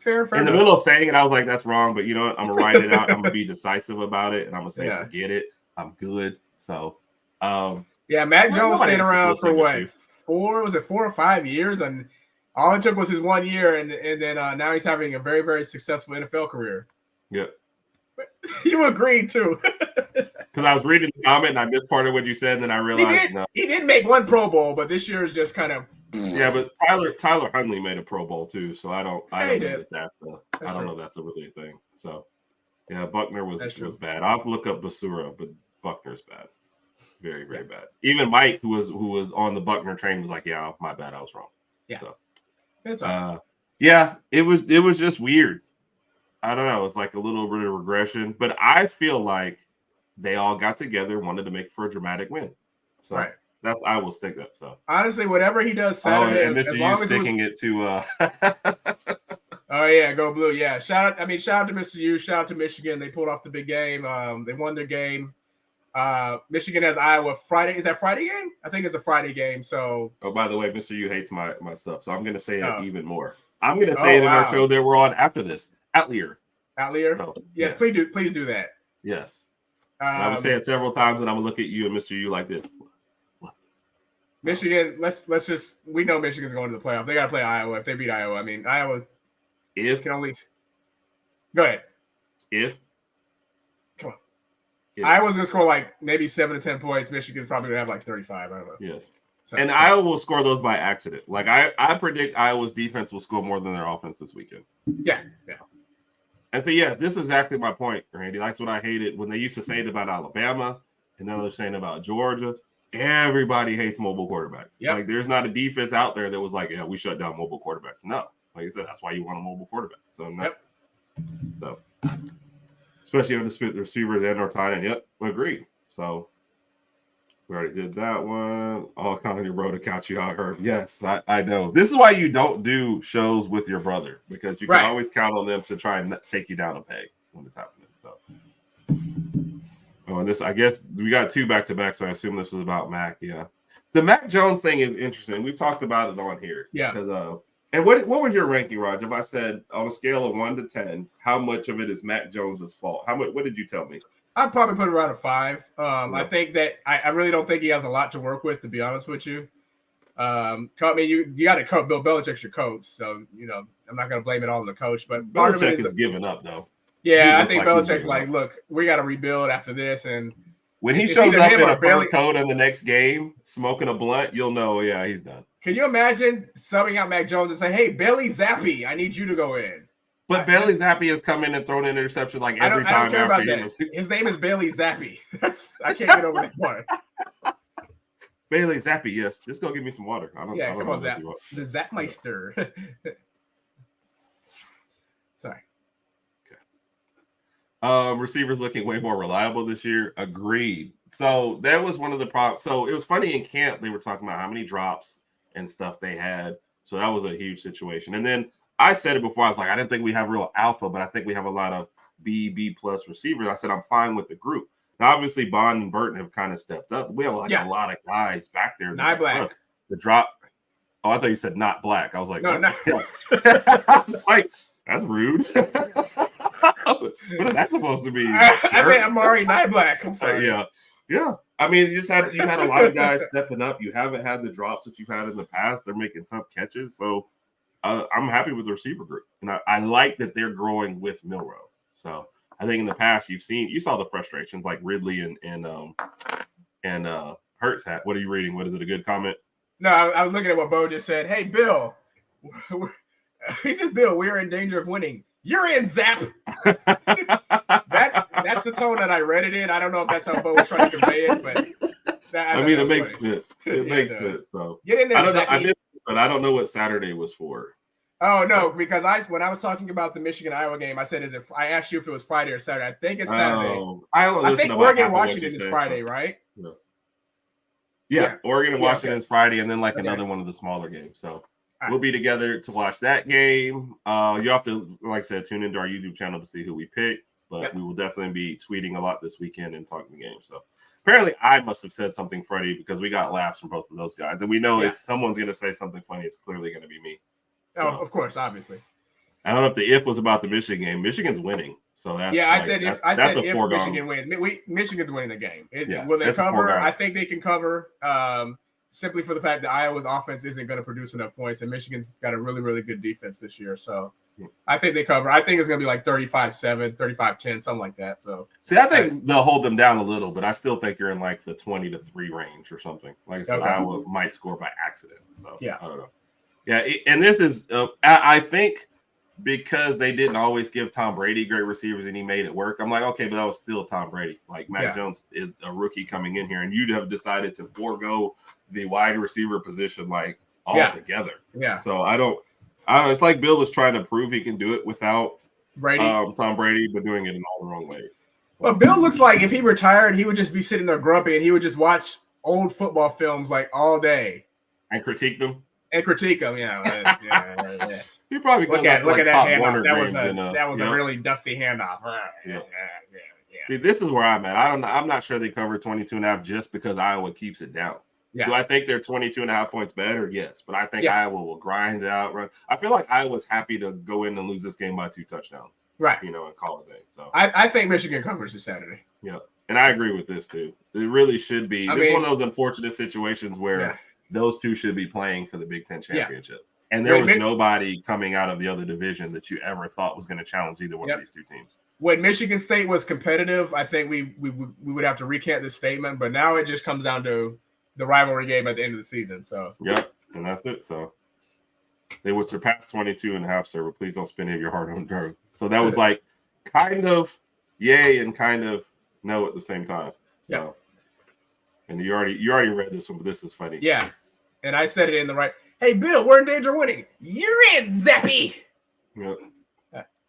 Fair.
In the middle of saying it, I was like, "That's wrong," but you know what? I'm gonna write it out. I'm gonna be decisive about it, and I'm gonna say, "Forget it. I'm good." So,
Mac Jones stayed around for what? 4 or 5 years, and all it took was his 1 year, and then now he's having a very, very successful NFL career.
Yeah,
you agreed too.
Because I was reading the comment and I missed part of what you said, and then I realized
he did make one Pro Bowl, but this year is just kind of.
Yeah, but Tyler Huntley made a Pro Bowl too, so I don't know if that's a really thing. So yeah, Buckner was bad. I'll have to look up Basura, but Buckner's bad, very very bad. Even Mike, who was on the Buckner train, was like, "Yeah, my bad, I was wrong."
Yeah,
so
it's
it was just weird. I don't know. It's like a little bit of regression, but I feel like they all got together, wanted to make for a dramatic win. So that's I will stick that. So
honestly, whatever he does Saturday,
and Mr. U sticking it to.
Oh yeah, go blue! Yeah, shout out to Mr. U. Shout out to Michigan. They pulled off the big game. They won their game. Michigan has Iowa Friday. Is that Friday game? I think it's a Friday game. So.
Oh, by the way, Mr. U hates my stuff, so I'm going to say it even more. I'm going to say it in our show that we're on after this. Outlier.
So, yes, please do that.
Yes. I would say it several times, and I'm going to look at you and Mr. U like this.
Michigan, let's just, we know Michigan's going to the playoff. They got to play Iowa if they beat Iowa. I mean, Iowa can only go ahead. Come on. Iowa's going to score like maybe 7 to 10 points. Michigan's probably going to have like 35. I don't know.
Yes. So, and Iowa will score those by accident. Like I predict Iowa's defense will score more than their offense this weekend.
Yeah.
And so, this is exactly my point, Randy. That's what I hated when they used to say it about Alabama, and now they're saying about Georgia. Everybody hates mobile quarterbacks. Yep. Like, there's not a defense out there that was like, we shut down mobile quarterbacks. No. Like I said, that's why you want a mobile quarterback. So, So, especially on the receivers and or tight end. Yep, agreed. So, we already did that one. All kind of your bro to count you out. Heard. Yes, I know. This is why you don't do shows with your brother, because you can always count on them to try and take you down a peg when it's happening. So, and this, I guess we got 2 back-to-back, so I assume this was about Mac. Yeah, the Mac Jones thing is interesting. We've talked about it on here.
Yeah.
Because and what was your ranking, Raj? If I said on a scale of 1 to 10, how much of it is Mac Jones's fault? What did you tell me?
I'd probably put it around a 5. I think that I really don't think he has a lot to work with, to be honest with you. You got to coach. Bill Belichick's your coach, so I'm not going to blame it all on the coach. But part of it is
giving up, though.
Yeah, I think Belichick's like, look, we got to rebuild after this, and
when he shows up in a fur coat in the next game, smoking a blunt, you'll know, he's done.
Can you imagine subbing out Mac Jones and say, "Hey, Bailey Zappi, I need you to go in"?
But Bailey Zappi has come in and thrown an interception like every time.
I don't care about that. His name is Bailey Zappi. I can't get over that part.
Bailey Zappi, yes. Just go give me some water.
Come on, Zap. The Zapmeister. Sorry.
Okay. Receivers looking way more reliable this year. Agreed. So that was one of the problems. So it was funny in camp. They were talking about how many drops and stuff they had. So that was a huge situation. And then I said it before. I was like, I didn't think we have real alpha, but I think we have a lot of B plus receivers. I said I'm fine with the group. Now, obviously, Bond and Burton have kind of stepped up. We have a lot of guys back there.
Not black.
The drop. Oh, I thought you said not black. I was like,
no.
I was like, that's rude. What is that supposed to be?
I mean, I'm already not black. I'm sorry.
Yeah. I mean, you had a lot of guys stepping up. You haven't had the drops that you've had in the past. They're making tough catches. So I'm happy with the receiver group, and I like that they're growing with Milroe. So I think in the past you saw the frustrations like Ridley and Hurts had. What are you reading? What is it? A good comment?
No, I was looking at what Bo just said. Hey, Bill. He says, Bill, we're in danger of winning. You're in, Zap. That's the tone that I read it in. I don't know if that's how Bo was trying to convey it, but
it makes sense. It makes sense. So
get in there.
But I don't know what Saturday was for.
Oh no, because when I was talking about the Michigan-Iowa game, I said, I asked you if it was Friday or Saturday. I think it's Saturday. I think Oregon-Washington is Friday, right?
Yeah. Oregon and Washington is Friday, and then another one of the smaller games. So we'll be together to watch that game. You have to, like I said, tune into our YouTube channel to see who we picked. But we will definitely be tweeting a lot this weekend and talking the game. So apparently I must have said something funny because we got laughs from both of those guys. And we know if someone's going to say something funny, it's clearly going to be me.
So, of course, obviously.
I don't know if the if was about the Michigan game. Michigan's winning. So that's
I said if Michigan wins. Michigan's winning the game. Will they cover? I think they can cover. Simply for the fact that Iowa's offense isn't going to produce enough points, and Michigan's got a really, really good defense this year. So I think they cover. I think it's going to be like 35-7, 35-10, something like that. So
I think they'll hold them down a little, but I still think you're in like the 20-3 range or something. Like I said, Iowa might score by accident. So I don't know. Yeah, and this is I think because they didn't always give Tom Brady great receivers and he made it work. I'm like, okay, but that was still Tom Brady. Like Mac Jones is a rookie coming in here, and you'd have decided to forego the wide receiver position altogether.
Yeah.
So I don't. It's like Bill is trying to prove he can do it without Tom Brady, but doing it in all the wrong ways.
Well, Bill looks like if he retired, he would just be sitting there grumpy and he would just watch old football films like all day
and critique them.
Yeah.
He probably
look at that handoff. That was a really dusty handoff.
Yeah. See, this is where I'm at. I'm not sure they cover 22.5 just because Iowa keeps it down. Yeah. Do I think they're 22.5 points better? Yes, but I think Iowa will grind it out. Right? I feel like Iowa's happy to go in and lose this game by 2 touchdowns.
Right.
And call it a day. So
I think Michigan covers this Saturday.
Yeah. And I agree with this too. It really should be. It's one of those unfortunate situations where those two should be playing for the Big Ten championship. And there was nobody coming out of the other division that you ever thought was going to challenge either one of these two teams.
When Michigan State was competitive, I think we would have to recant this statement. But now it just comes down to the rivalry game at the end of the season. So
and that's it. So they would surpass 22.5, sir. But please don't spend any of your hard-earned dough. So that was like kind of yay and kind of no at the same time. So and you already read this one, but this is funny.
Yeah, and I said it in the right. Hey, Bill, we're in danger of winning. You're in, Zappy.
Yep.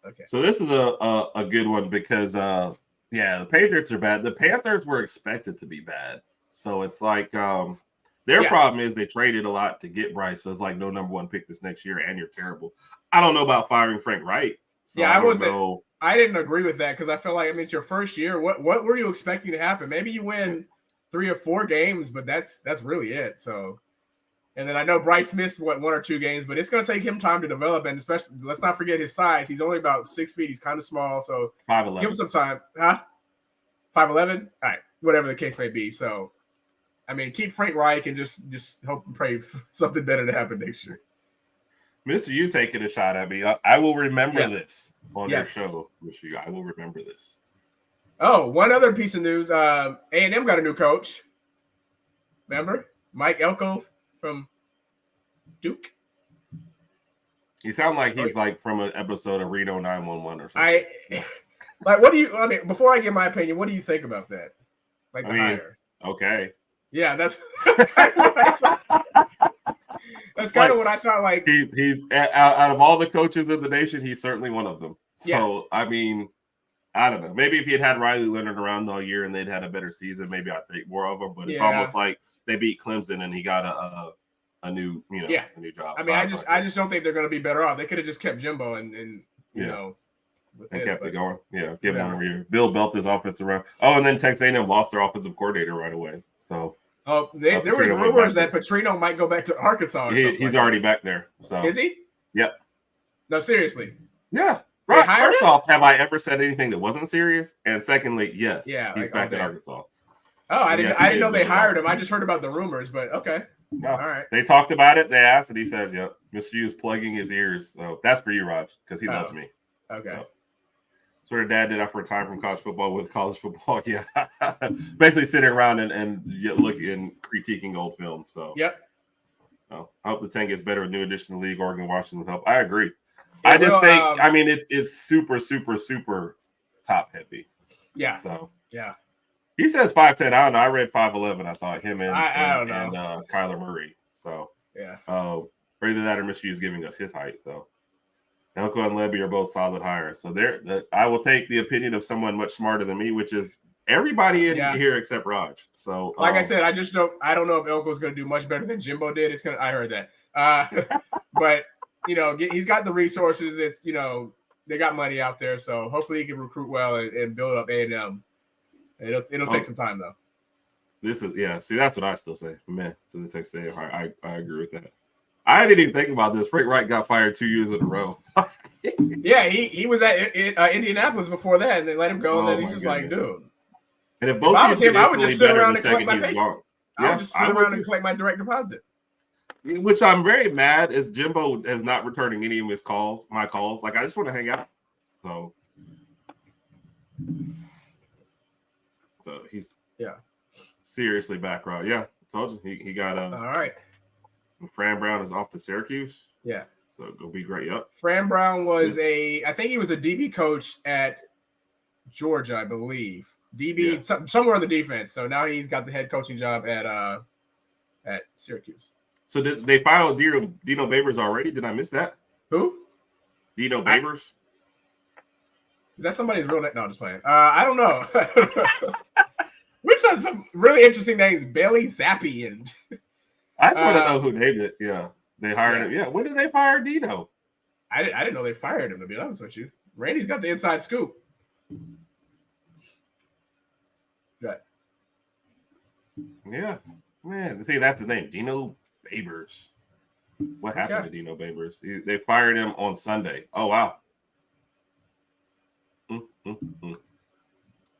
Okay.
So this is a good one because the Patriots are bad. The Panthers were expected to be bad. So it's like their problem is they traded a lot to get Bryce. So it's like no number 1 pick this next year, and you're terrible. I don't know about firing Frank Wright. So
I didn't agree with that because I felt like it's your first year. What were you expecting to happen? Maybe you win 3 or 4 games, but that's really it. So. And then I know Bryce missed 1 or 2 games, but it's going to take him time to develop. And especially, let's not forget his size. He's only about 6 feet. He's kind of small. So
5'11".
Give him some time. 5'11"? All right. Whatever the case may be. So, I mean, keep Frank Reich and just hope and pray for something better to happen next year.
Mr. You taking a shot at me. I will remember this on your show, Mr. You. I will remember this.
Oh, one other piece of news. A&M got a new coach. Remember? Mike Elko from Duke.
You sound like he's like from an episode of Reno 911 or something.
Before I give my opinion, what do you think about that? Like the hire?
Okay.
Yeah, that's kind of what I thought. Like
he's out of all the coaches in the nation, he's certainly one of them. So I mean, I don't know. Maybe if he had Riley Leonard around all year and they'd had a better season, maybe I'd think more of him. But it's almost like they beat Clemson and he got a new job.
I mean, I just don't think they're going to be better off. They could have just kept Jimbo and
kept it going. Yeah, give him a year. Bill built his offense around. Oh, and then Texas A&M lost their offensive coordinator right away. So
there were rumors that Petrino might go back to Arkansas.
He's already back there. So
is he?
Yep.
No, seriously.
Yeah. Right. First off, have I ever said anything that wasn't serious? And secondly, yes.
Yeah,
he's back in Arkansas.
Oh, I didn't know they hired him. I just heard about the rumors, but okay.
No,
all right.
They talked about it. They asked, and he said, "Yep." Mr. Hughes plugging his ears. So that's for you, Raj, because he loves me.
Okay.
So, sort of dad did after a time from college football with college football. Yeah, basically sitting around and looking and critiquing old film. So I hope the 10 gets better with new addition to the league. Oregon, Washington will help. I agree. I just think it's super, super, super top heavy.
Yeah.
So
yeah.
He says 5'10". I don't know. I read 5'11". I thought him and Kyler Murray. So or either that or Mr. Hughes giving us his height. So Elko and Levy are both solid hires. So I will take the opinion of someone much smarter than me, which is everybody in here except Raj. So
like I said, I don't know if Elko's going to do much better than Jimbo did. I heard that. But he's got the resources. It's they got money out there, so hopefully he can recruit well and build up A&M. It'll take some time though.
This is See, that's what I still say. Man, to the Texas A&M. I agree with that. I didn't even think about this. Frank Wright got fired 2 years in a row.
Yeah, he was at Indianapolis before that, and they let him go, and then he's just like, dude.
And if I was him, I would just sit around and collect my pay.
I would just sit around and collect my direct deposit.
Which I'm very mad is Jimbo is not returning any of his calls, my calls. Like, I just want to hang out. So he's seriously back row. Yeah, told you he got
all right.
Fran Brown is off to Syracuse.
Yeah,
so it'll be great. Yep.
Fran Brown was I think he was a DB coach at Georgia, I believe. DB somewhere on the defense. So now he's got the head coaching job at Syracuse.
So did they file Dino Babers already? Did I miss that?
Who?
Dino Babers.
Is that somebody's real name? No, I'm just playing. I don't know. Which are some really interesting names, Bailey Zappi and.
I just want to know who named it. Yeah, they hired him. Yeah, when did they fire Dino?
I didn't know they fired him. To be honest with you, Randy's got the inside scoop. Good.
Yeah, man. See, that's the name, Dino Babers. What happened to Dino Babers? They fired him on Sunday. Oh wow.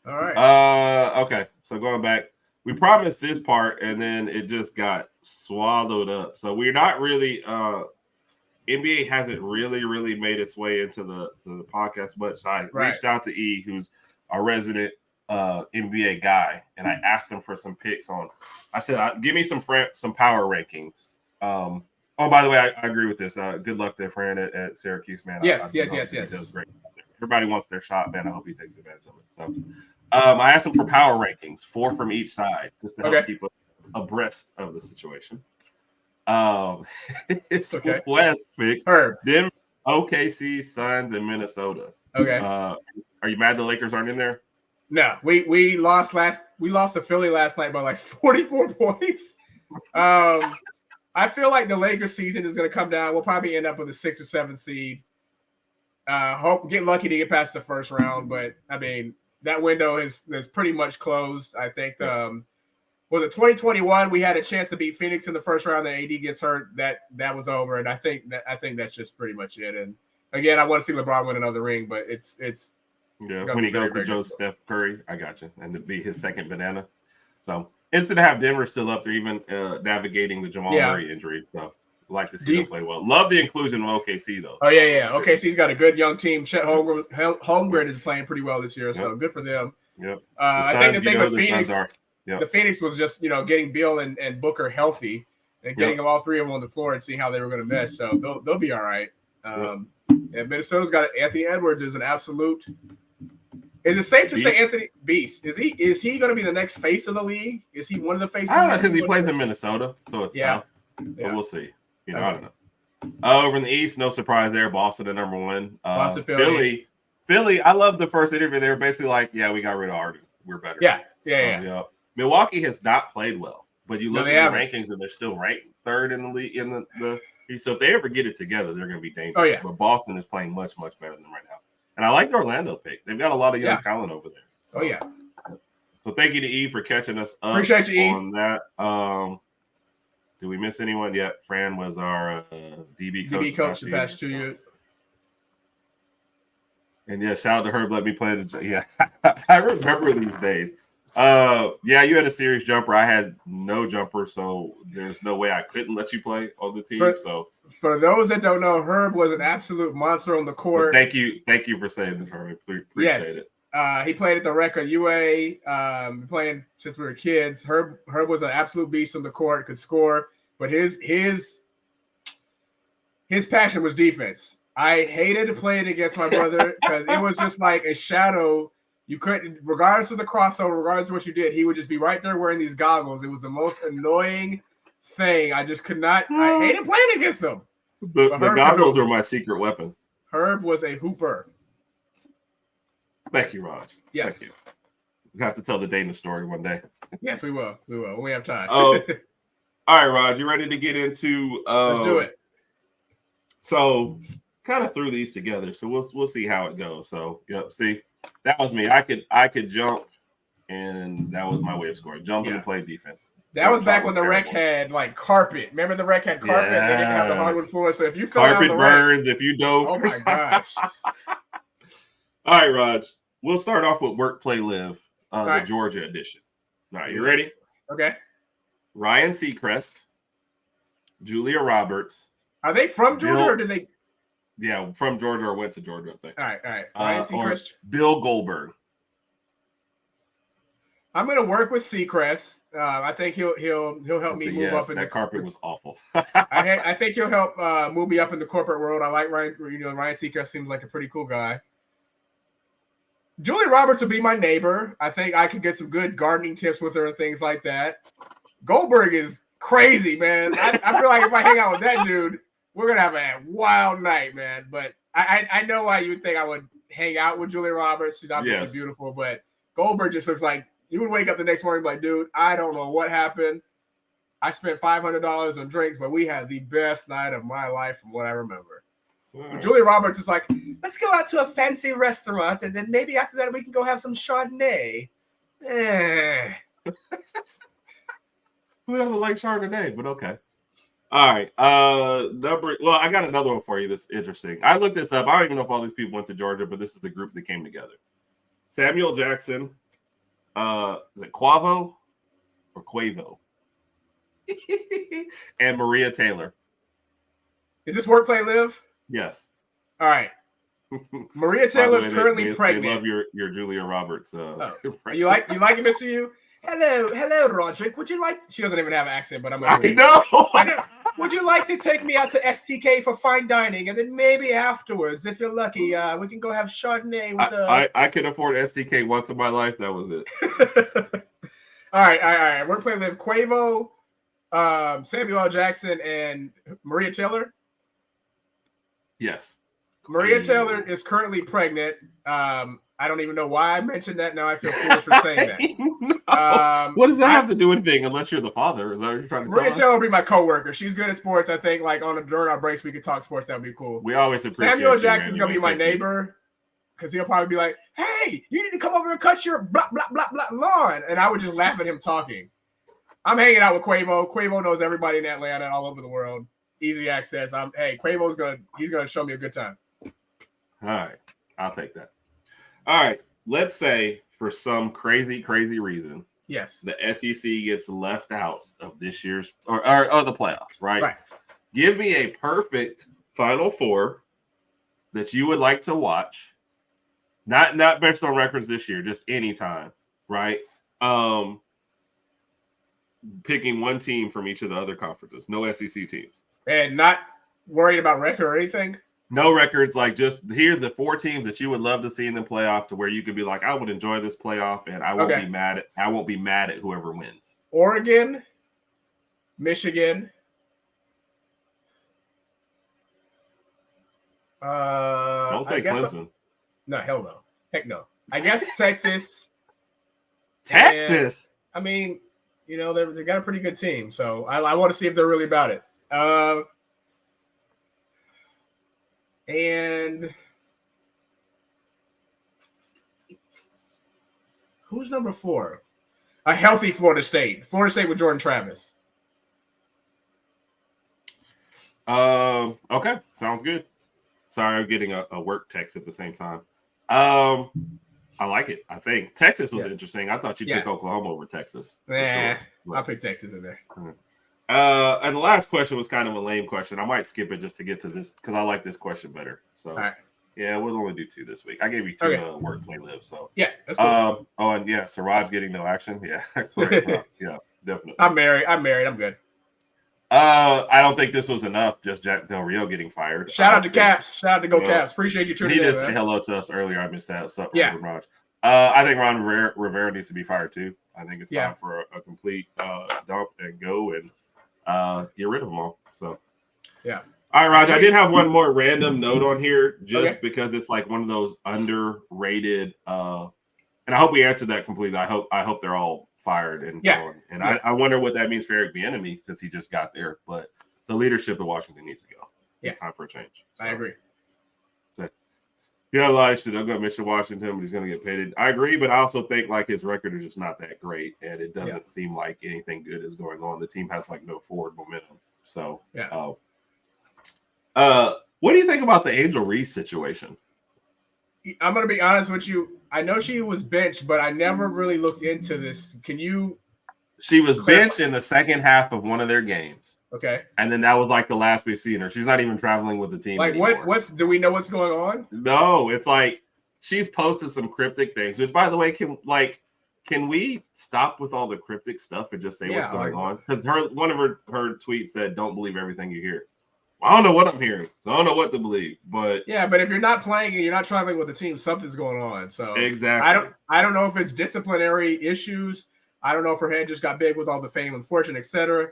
All right.
Okay. So going back, we promised this part, and then it just got swallowed up. So we're not really. NBA hasn't really made its way into the podcast much. So I reached out to E, who's our resident NBA guy, and I asked him for some picks on. I said, "Give me some power rankings." Oh, by the way, I agree with this. Good luck to Fran at Syracuse, man.
Yes.
He does great. Everybody wants their shot, man. I hope he takes advantage of it. So, I asked him for power rankings, 4 from each side, just to help keep abreast of the situation. It's West picks. Denver, OKC, Suns, and Minnesota.
Okay.
Are you mad the Lakers aren't in there?
No, we lost to Philly last night by like 44 points. I feel like the Lakers season is going to come down. We'll probably end up with a 6 or 7 seed. Get lucky to get past the first round, but I mean that window is pretty much closed. I think was it 2021? We had a chance to beat Phoenix in the first round. The AD gets hurt. That was over, and I think that's just pretty much it. And again, I want to see LeBron win another ring, but it's
when he goes to Joe Steph Curry, I got you, and to be his second banana. So interesting to have Denver still up there, even navigating the Jamal Murray injury. So like to see them play well. Love the inclusion of OKC though.
Oh yeah. OKC's got a good young team. Chet Holmgren is playing pretty well this year, so good for them.
Yep.
I think the thing with Phoenix. The Phoenix was just, getting Beal and Booker healthy and getting them all 3 of them on the floor and seeing how they were going to mesh. So they'll be all right. And Minnesota's got Anthony Edwards is an absolute. Is it safe to say Anthony Beast? Is he going to be the next face of the league? Is he one of the faces?
I don't know because he plays in Minnesota, so it's tough. But we'll see. I don't know. Over in the East, no surprise there. Boston at number 1.
Boston,
Philly. I love the first interview. They were basically like, "Yeah, we got rid of Harden. We're better."
Yeah.
Milwaukee has not played well, but you look at the rankings and they're still ranked 3rd in the league in the. So if they ever get it together, they're going to be dangerous.
Oh yeah.
But Boston is playing much better than right now, and I like the Orlando pick. They've got a lot of young talent over there. So, So thank you to E for catching us up.
Appreciate you, E.
On that. Did we miss anyone yet? Fran was our DB coach
the past 2 years.
And shout out to Herb. Let me play I remember these days. You had a serious jumper. I had no jumper, so there's no way I couldn't let you play on the team.
For those that don't know, Herb was an absolute monster on the court.
Well, thank you for saying this, Herb. Appreciate it.
He played at the Rec UA, playing since we were kids. Herb was an absolute beast on the court, could score, but his passion was defense. I hated playing against my brother because it was just like a shadow. You couldn't, regardless of the crossover, regardless of what you did, he would just be right there wearing these goggles. It was the most annoying thing. I just could not. I hated playing against him.
The goggles were my secret weapon.
Herb was a hooper.
Thank you, Raj.
Yes.
Thank you. We have to tell the Dana story one day.
Yes, we will. We will when we have time.
All right, Raj, you ready to get into?
Let's do it.
So, kind of threw these together, so we'll see how it goes. So, see, that was me. I could jump, and that was my way of scoring. Jumping and play defense.
That was back when the Rec had like carpet. Remember the Rec had carpet? They didn't have the hardwood floor. So if you fell
carpet
down the
burns, if you dove.
Oh my gosh!
All right, Raj. We'll start off with Work, Play, Live, the Georgia edition. All right, you ready?
Okay.
Ryan Seacrest, Julia Roberts.
Are they from Georgia or did they?
Yeah, from Georgia or went to Georgia, I think.
All right. Ryan Seacrest.
Bill Goldberg.
I'm going to work with Seacrest. I think he'll help me move up.
That carpet was awful.
I think he'll help move me up in the corporate world. I like Ryan. Ryan Seacrest seems like a pretty cool guy. Julia Roberts will be my neighbor. I think I could get some good gardening tips with her and things like that. Goldberg is crazy, man. I feel like if I hang out with that dude, we're gonna have a wild night, man. But I know why you would think I would hang out with Julia Roberts. She's obviously beautiful, but Goldberg just looks like you would wake up the next morning and be like, dude, I don't know what happened. I spent $500 on drinks, but we had the best night of my life from what I remember. But Julia Roberts is like, let's go out to a fancy restaurant, and then maybe after that we can go have some Chardonnay.
Who doesn't like Chardonnay? But okay. All right. I got another one for you that's interesting. I looked this up. I don't even know if all these people went to Georgia, but this is the group that came together. Samuel Jackson, is it Quavo or Quavo? And Maria Taylor.
Is this Work Play Live?
Yes.
All right. Maria Taylor is currently pregnant.
They love your Julia Roberts.
You like it, Mr. U? Hello, Roderick. Would you like? She doesn't even have an accent, but I'm gonna.
I know.
Would you like to take me out to STK for fine dining, and then maybe afterwards, if you're lucky, we can go have Chardonnay with.
I can afford STK once in my life. That was it.
All right. We're playing with Quavo, Samuel L. Jackson, and Maria Taylor.
Yes.
Maria Taylor is currently pregnant. I don't even know why I mentioned that. Now I feel foolish for saying that.
What does that have to do with anything unless you're the father? Is that what you're trying to tell us?
Maria Taylor will be my coworker. She's good at sports. I think during our breaks we could talk sports. That would be cool.
We always appreciate
Samuel Jackson's going to be my neighbor because he'll probably be like, hey, you need to come over and cut your blah, blah, blah, blah lawn. And I would just laugh at him talking. I'm hanging out with Quavo. Quavo knows everybody in Atlanta, all over the world. Easy access. Quavo's he's gonna show me a good time.
All right. I'll take that. All right. Let's say for some crazy reason,
yes,
the SEC gets left out of this year's or the playoffs, right?
Right.
Give me a perfect Final Four that you would like to watch. Not based on records this year, just anytime, right? Picking one team from each of the other conferences, no SEC teams.
And not worried about record or anything?
No records, like just here are the four teams that you would love to see in the playoff to where you could be like, I would enjoy this playoff and I won't be mad at whoever wins.
Oregon, Michigan.
Don't say Clemson.
No, hell no. Heck no. I guess Texas.
Texas?
And, I mean, they got a pretty good team, so I want to see if they're really about it. And who's number 4? A healthy Florida State. Florida State with Jordan Travis.
Okay, sounds good. Sorry, I'm getting a work text at the same time. I like it. I think Texas was interesting. I thought you'd pick Oklahoma over Texas.
Sure. I'll pick Texas in there.
And the last question was kind of a lame question. I might skip it just to get to this because I like this question better. So, yeah, we'll only do 2 this week. I gave you 2 Work Play Live. So,
yeah, that's cool.
And Siraj getting no action. Yeah, yeah, definitely.
I'm married. I'm good.
I don't think this was enough. Just Jack Del Rio getting fired.
Shout out to Caps. Shout out to Go Caps. Appreciate you tuning in.
He did say hello to us earlier. I missed that. So, Raj. I think Ron Rivera needs to be fired too. I think it's time for a complete dump and go and get rid of them all. So,
yeah.
All right, Raj. I did have one more random note on here just because it's like one of those underrated. And I hope we answered that completely. I hope they're all fired and gone. And I wonder what that means for Eric Bieniemy since he just got there. But the leadership of Washington needs to go. It's time for a change. So,
I agree.
So, yeah, like I said, I'm going to mention Washington, but he's going to get paid. I agree, but I also think like his record is just not that great, and it doesn't seem like anything good is going on. The team has like no forward momentum. So, what do you think about the Angel Reese situation?
I'm going to be honest with you. I know she was benched, but I never really looked into this. Can you?
She was benched in the second half of one of their games.
Okay.
And then that was like the last we've seen her. She's not even traveling with the team.
Like
anymore.
Do we know what's going on?
No, it's like she's posted some cryptic things, which by the way, can we stop with all the cryptic stuff and just say what's going on? Because one of her tweets said, "Don't believe everything you hear." I don't know what I'm hearing, so I don't know what to believe. But
but if you're not playing and you're not traveling with the team, something's going on. So
exactly,
I don't know if it's disciplinary issues. I don't know if her head just got big with all the fame and fortune, etc.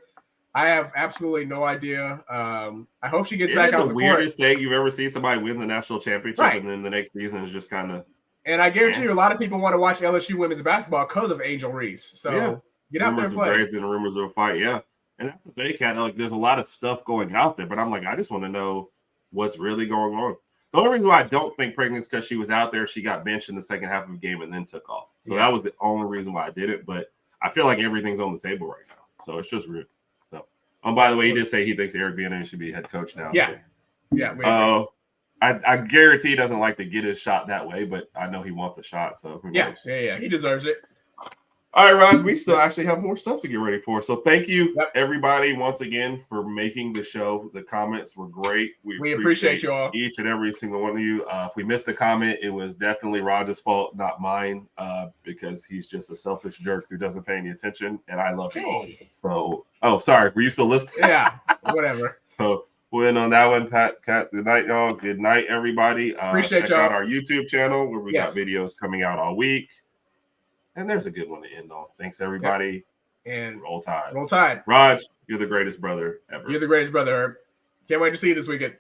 I have absolutely no idea. I hope she gets
Isn't
back
it
out
the
the
weirdest
court.
thing you've ever seen somebody win the national championship
Right.
and then the next season is just kind of.
And I guarantee you, a lot of people want to watch LSU women's basketball because of Angel Reese. So get out there and play.
Rumors of and rumors of a fight, yeah. And that's the thing, Kat. Like, there's a lot of stuff going out there, but I'm like, I just want to know what's really going on. The only reason why I don't think pregnant is because she was out there, she got benched in the second half of the game and then took off. So that was the only reason why I did it. But I feel like everything's on the table right now. So it's just rude. So, by the way, he did say he thinks Eric Bieniemy should be head coach now.
Yeah.
So.
Yeah.
I guarantee he doesn't like to get his shot that way, but I know he wants a shot. So
yeah, he deserves it.
All right, Raj, we still actually have more stuff to get ready for. So thank you, everybody, once again, for making the show. The comments were great.
We appreciate you all.
Each and every single one of you. If we missed a comment, it was definitely Raj's fault, not mine, because he's just a selfish jerk who doesn't pay any attention, and I love you all. So, sorry. Were you still listening?
Yeah, whatever.
So we'll end on that one, Pat. Kat, good night, y'all. Good night, everybody.
Appreciate
check
y'all.
out our YouTube channel where we got videos coming out all week. And there's a good one to end on. Thanks, everybody.
And
roll tide.
Roll tide.
Raj, you're the greatest brother ever.
You're the greatest brother, Herb. Can't wait to see you this weekend.